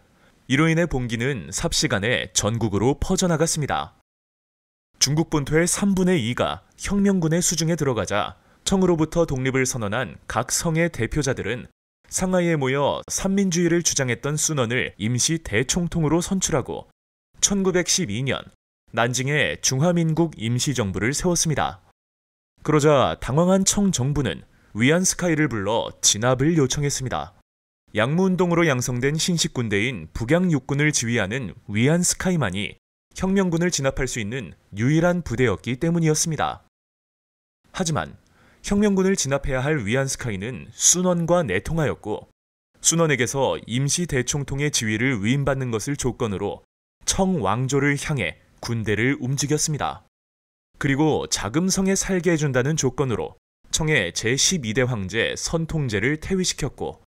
A: 이로 인해 봉기는 삽시간에 전국으로 퍼져나갔습니다. 중국 본토의 3분의 2가 혁명군의 수중에 들어가자 청으로부터 독립을 선언한 각 성의 대표자들은 상하이에 모여 삼민주의를 주장했던 순원을 임시 대총통으로 선출하고 1912년 난징에 중화민국 임시정부를 세웠습니다. 그러자 당황한 청정부는 위안스카이를 불러 진압을 요청했습니다. 양무운동으로 양성된 신식군대인 북양육군을 지휘하는 위안스카이만이 혁명군을 진압할 수 있는 유일한 부대였기 때문이었습니다. 하지만 혁명군을 진압해야 할 위안스카이는 순원과 내통하였고 순원에게서 임시 대총통의 지위를 위임받는 것을 조건으로 청왕조를 향해 군대를 움직였습니다. 그리고 자금성에 살게 해준다는 조건으로 청의 제12대 황제 선통제를 퇴위시켰고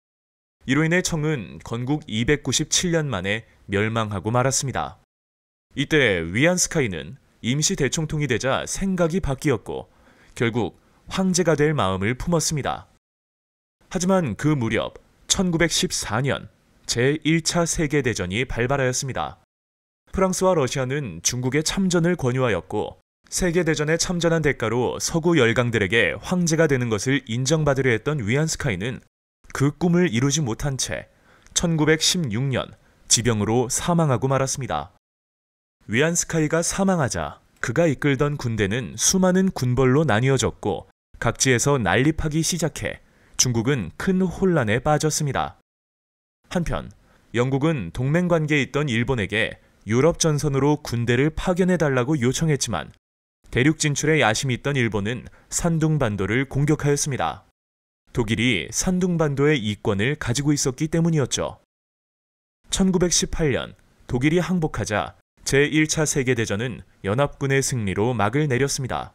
A: 이로 인해 청은 건국 297년 만에 멸망하고 말았습니다. 이때 위안스카이는 임시 대총통이 되자 생각이 바뀌었고 결국 황제가 될 마음을 품었습니다. 하지만 그 무렵 1914년 제1차 세계대전이 발발하였습니다. 프랑스와 러시아는 중국의 참전을 권유하였고 세계대전에 참전한 대가로 서구 열강들에게 황제가 되는 것을 인정받으려 했던 위안스카이는 그 꿈을 이루지 못한 채 1916년 지병으로 사망하고 말았습니다. 위안스카이가 사망하자 그가 이끌던 군대는 수많은 군벌로 나뉘어졌고 각지에서 난립하기 시작해 중국은 큰 혼란에 빠졌습니다. 한편 영국은 동맹관계에 있던 일본에게 유럽 전선으로 군대를 파견해달라고 요청했지만 대륙 진출에 야심이 있던 일본은 산둥반도를 공격하였습니다. 독일이 산둥반도의 이권을 가지고 있었기 때문이었죠. 1918년 독일이 항복하자 제1차 세계대전은 연합군의 승리로 막을 내렸습니다.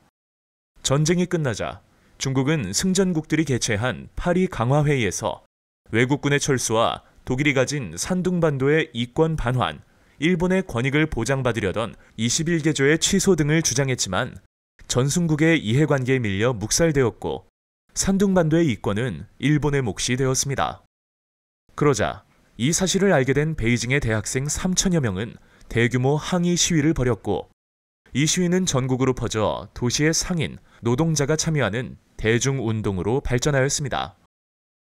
A: 전쟁이 끝나자 중국은 승전국들이 개최한 파리 강화회의에서 외국군의 철수와 독일이 가진 산둥반도의 이권 반환, 일본의 권익을 보장받으려던 21개조의 취소 등을 주장했지만 전순국의 이해관계에 밀려 묵살되었고 산둥반도의 이권은 일본의 몫이 되었습니다. 그러자 이 사실을 알게 된 베이징의 대학생 3천여 명은 대규모 항의 시위를 벌였고 이 시위는 전국으로 퍼져 도시의 상인, 노동자가 참여하는 대중운동으로 발전하였습니다.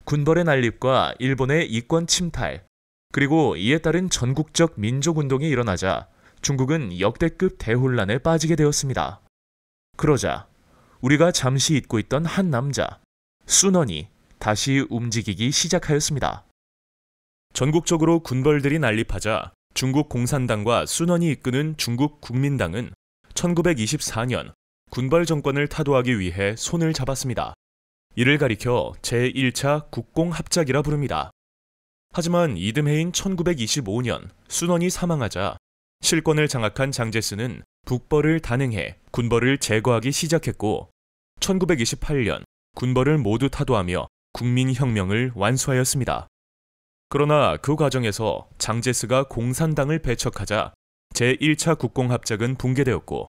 A: 군벌의 난립과 일본의 이권 침탈, 그리고 이에 따른 전국적 민족운동이 일어나자 중국은 역대급 대혼란에 빠지게 되었습니다. 그러자 우리가 잠시 잊고 있던 한 남자, 순원이 다시 움직이기 시작하였습니다.
B: 전국적으로 군벌들이 난립하자 중국 공산당과 순원이 이끄는 중국 국민당은 1924년 군벌 정권을 타도하기 위해 손을 잡았습니다. 이를 가리켜 제1차 국공합작이라 부릅니다. 하지만 이듬해인 1925년 순원이 사망하자 실권을 장악한 장제스는 북벌을 단행해 군벌을 제거하기 시작했고 1928년 군벌을 모두 타도하며 국민혁명을 완수하였습니다. 그러나 그 과정에서 장제스가 공산당을 배척하자 제1차 국공합작은 붕괴되었고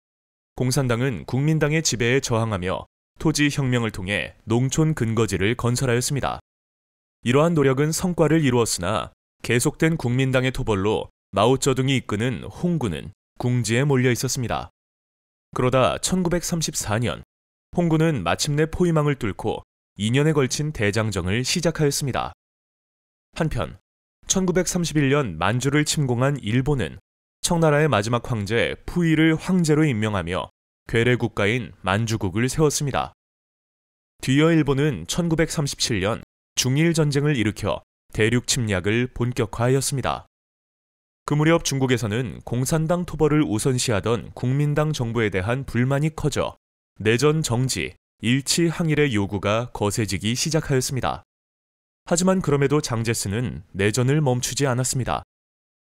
B: 공산당은 국민당의 지배에 저항하며 토지혁명을 통해 농촌 근거지를 건설하였습니다. 이러한 노력은 성과를 이루었으나 계속된 국민당의 토벌로 마오쩌둥이 이끄는 홍군은 궁지에 몰려 있었습니다. 그러다 1934년 홍군은 마침내 포위망을 뚫고 2년에 걸친 대장정을 시작하였습니다. 한편 1931년 만주를 침공한 일본은 청나라의 마지막 황제 푸이를 황제로 임명하며 괴뢰 국가인 만주국을 세웠습니다. 뒤이어 일본은 1937년 중일 전쟁을 일으켜 대륙 침략을 본격화하였습니다. 그 무렵 중국에서는 공산당 토벌을 우선시하던 국민당 정부에 대한 불만이 커져 내전 정지, 일치 항일의 요구가 거세지기 시작하였습니다. 하지만 그럼에도 장제스는 내전을 멈추지 않았습니다.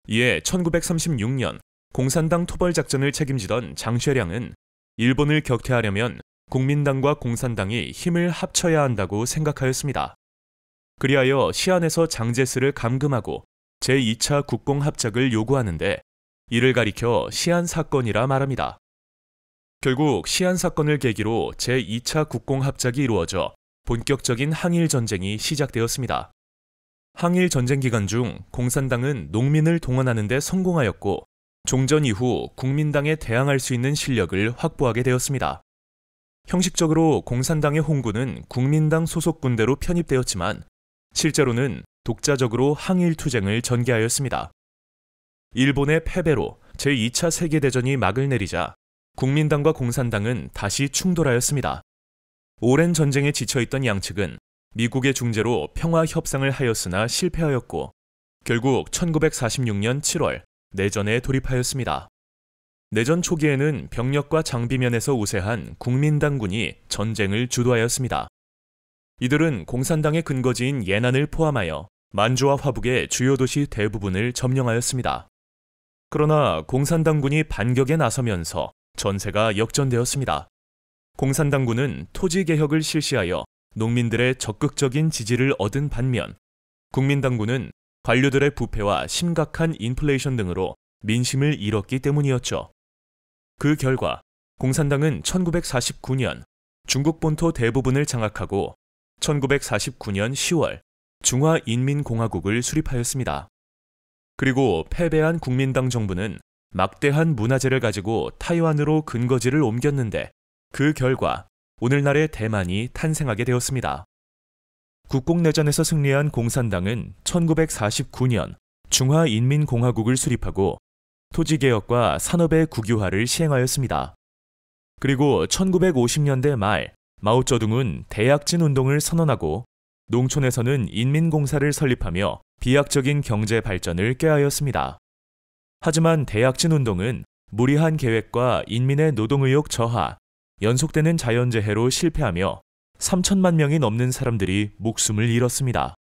B: 이에 1936년 공산당 토벌 작전을 책임지던 장쉐량은 일본을 격퇴하려면 국민당과 공산당이 힘을 합쳐야 한다고 생각하였습니다. 그리하여 시안에서 장제스를 감금하고 제2차 국공합작을 요구하는데 이를 가리켜 시안 사건이라 말합니다. 결국 시안 사건을 계기로 제2차 국공합작이 이루어져 본격적인 항일 전쟁이 시작되었습니다. 항일 전쟁 기간 중 공산당은 농민을 동원하는 데 성공하였고 종전 이후 국민당에 대항할 수 있는 실력을 확보하게 되었습니다. 형식적으로 공산당의 홍군은 국민당 소속 군대로 편입되었지만 실제로는 독자적으로 항일 투쟁을 전개하였습니다. 일본의 패배로 제2차 세계대전이 막을 내리자 국민당과 공산당은 다시 충돌하였습니다. 오랜 전쟁에 지쳐있던 양측은 미국의 중재로 평화 협상을 하였으나 실패하였고 결국 1946년 7월 내전에 돌입하였습니다. 내전 초기에는 병력과 장비면에서 우세한 국민당군이 전쟁을 주도하였습니다. 이들은 공산당의 근거지인 예난을 포함하여 만주와 화북의 주요 도시 대부분을 점령하였습니다. 그러나 공산당군이 반격에 나서면서 전세가 역전되었습니다. 공산당군은 토지개혁을 실시하여 농민들의 적극적인 지지를 얻은 반면 국민당군은 관료들의 부패와 심각한 인플레이션 등으로 민심을 잃었기 때문이었죠. 그 결과 공산당은 1949년 중국 본토 대부분을 장악하고 1949년 10월 중화인민공화국을 수립하였습니다. 그리고 패배한 국민당 정부는 막대한 문화재를 가지고 타이완으로 근거지를 옮겼는데 그 결과 오늘날의 대만이 탄생하게 되었습니다. 국공내전에서 승리한 공산당은 1949년 중화인민공화국을 수립하고 토지개혁과 산업의 국유화를 시행하였습니다. 그리고 1950년대 말 마오쩌둥은 대약진 운동을 선언하고 농촌에서는 인민공사를 설립하며 비약적인 경제 발전을 꾀하였습니다. 하지만 대약진 운동은 무리한 계획과 인민의 노동의욕 저하, 연속되는 자연재해로 실패하며 3천만 명이 넘는 사람들이 목숨을 잃었습니다.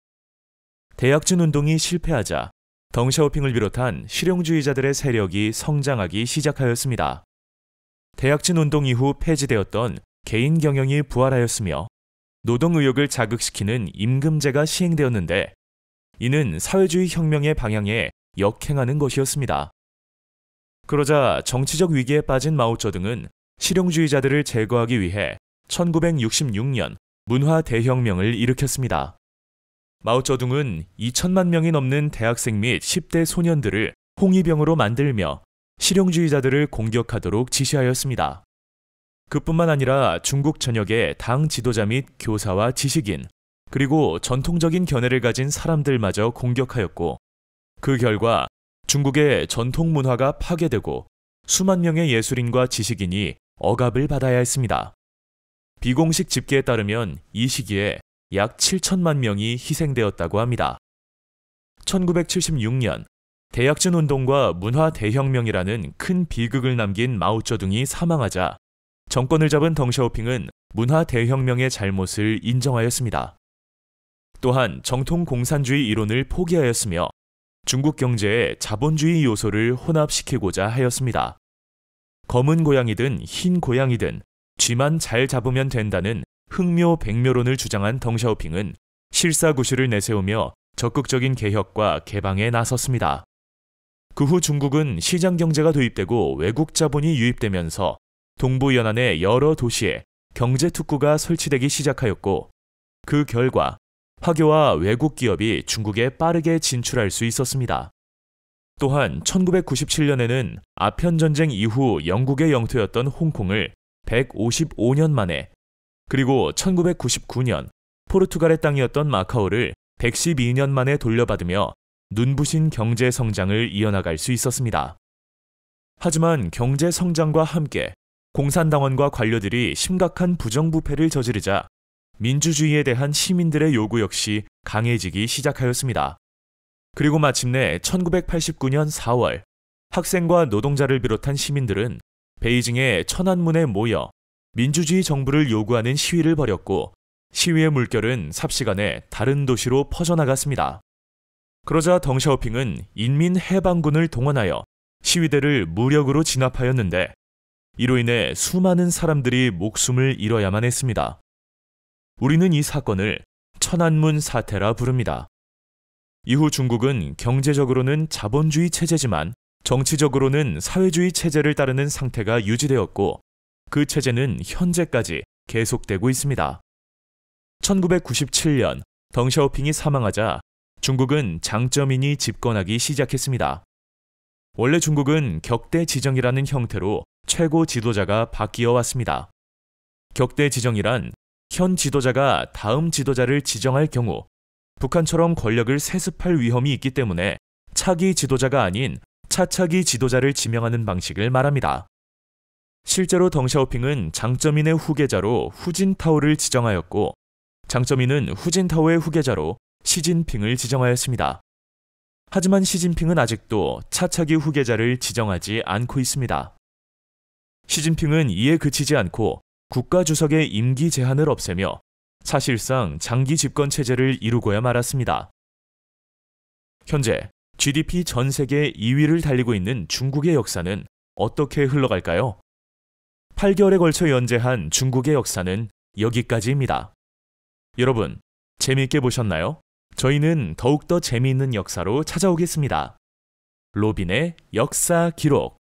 B: 대약진 운동이 실패하자 덩샤오핑을 비롯한 실용주의자들의 세력이 성장하기 시작하였습니다. 대약진 운동 이후 폐지되었던 개인 경영이 부활하였으며 노동의욕을 자극시키는 임금제가 시행되었는데 이는 사회주의 혁명의 방향에 역행하는 것이었습니다. 그러자 정치적 위기에 빠진 마오쩌둥은 실용주의자들을 제거하기 위해 1966년 문화 대혁명을 일으켰습니다. 마오쩌둥은 2천만 명이 넘는 대학생 및 10대 소년들을 홍위병으로 만들며 실용주의자들을 공격하도록 지시하였습니다. 그뿐만 아니라 중국 전역의 당 지도자 및 교사와 지식인, 그리고 전통적인 견해를 가진 사람들마저 공격하였고 그 결과 중국의 전통 문화가 파괴되고 수만 명의 예술인과 지식인이 억압을 받아야 했습니다.
A: 비공식 집계에 따르면 이 시기에 약 7천만 명이 희생되었다고 합니다. 1976년 대약진 운동과 문화 대혁명이라는 큰 비극을 남긴 마오쩌둥이 사망하자 정권을 잡은 덩샤오핑은 문화 대혁명의 잘못을 인정하였습니다. 또한 정통 공산주의 이론을 포기하였으며 중국 경제에 자본주의 요소를 혼합시키고자 하였습니다. 검은 고양이든 흰 고양이든 쥐만 잘 잡으면 된다는 흥묘백묘론을 주장한 덩샤오핑은 실사구시를 내세우며 적극적인 개혁과 개방에 나섰습니다. 그 후 중국은 시장 경제가 도입되고 외국 자본이 유입되면서 동부 연안의 여러 도시에 경제 특구가 설치되기 시작하였고, 그 결과 화교와 외국 기업이 중국에 빠르게 진출할 수 있었습니다. 또한 1997년에는 아편전쟁 이후 영국의 영토였던 홍콩을 155년 만에, 그리고 1999년 포르투갈의 땅이었던 마카오를 112년 만에 돌려받으며 눈부신 경제 성장을 이어나갈 수 있었습니다. 하지만 경제 성장과 함께 공산당원과 관료들이 심각한 부정부패를 저지르자 민주주의에 대한 시민들의 요구 역시 강해지기 시작하였습니다. 그리고 마침내 1989년 4월 학생과 노동자를 비롯한 시민들은 베이징의 천안문에 모여 민주주의 정부를 요구하는 시위를 벌였고, 시위의 물결은 삽시간에 다른 도시로 퍼져나갔습니다. 그러자 덩샤오핑은 인민해방군을 동원하여 시위대를 무력으로 진압하였는데, 이로 인해 수많은 사람들이 목숨을 잃어야만 했습니다. 우리는 이 사건을 천안문 사태라 부릅니다. 이후 중국은 경제적으로는 자본주의 체제지만 정치적으로는 사회주의 체제를 따르는 상태가 유지되었고, 그 체제는 현재까지 계속되고 있습니다. 1997년 덩샤오핑이 사망하자 중국은 장쩌민이 집권하기 시작했습니다. 원래 중국은 격대 지정이라는 형태로 최고 지도자가 바뀌어 왔습니다. 격대 지정이란 현 지도자가 다음 지도자를 지정할 경우 북한처럼 권력을 세습할 위험이 있기 때문에 차기 지도자가 아닌 차차기 지도자를 지명하는 방식을 말합니다. 실제로 덩샤오핑은 장쩌민의 후계자로 후진타오를 지정하였고, 장쩌민은 후진타오의 후계자로 시진핑을 지정하였습니다. 하지만 시진핑은 아직도 차차기 후계자를 지정하지 않고 있습니다. 시진핑은 이에 그치지 않고 국가주석의 임기 제한을 없애며 사실상 장기 집권 체제를 이루고야 말았습니다. 현재 GDP 전 세계 2위를 달리고 있는 중국의 역사는 어떻게 흘러갈까요? 8개월에 걸쳐 연재한 중국의 역사는 여기까지입니다. 여러분, 재미있게 보셨나요? 저희는 더욱더 재미있는 역사로 찾아오겠습니다. 로빈의 역사 기록.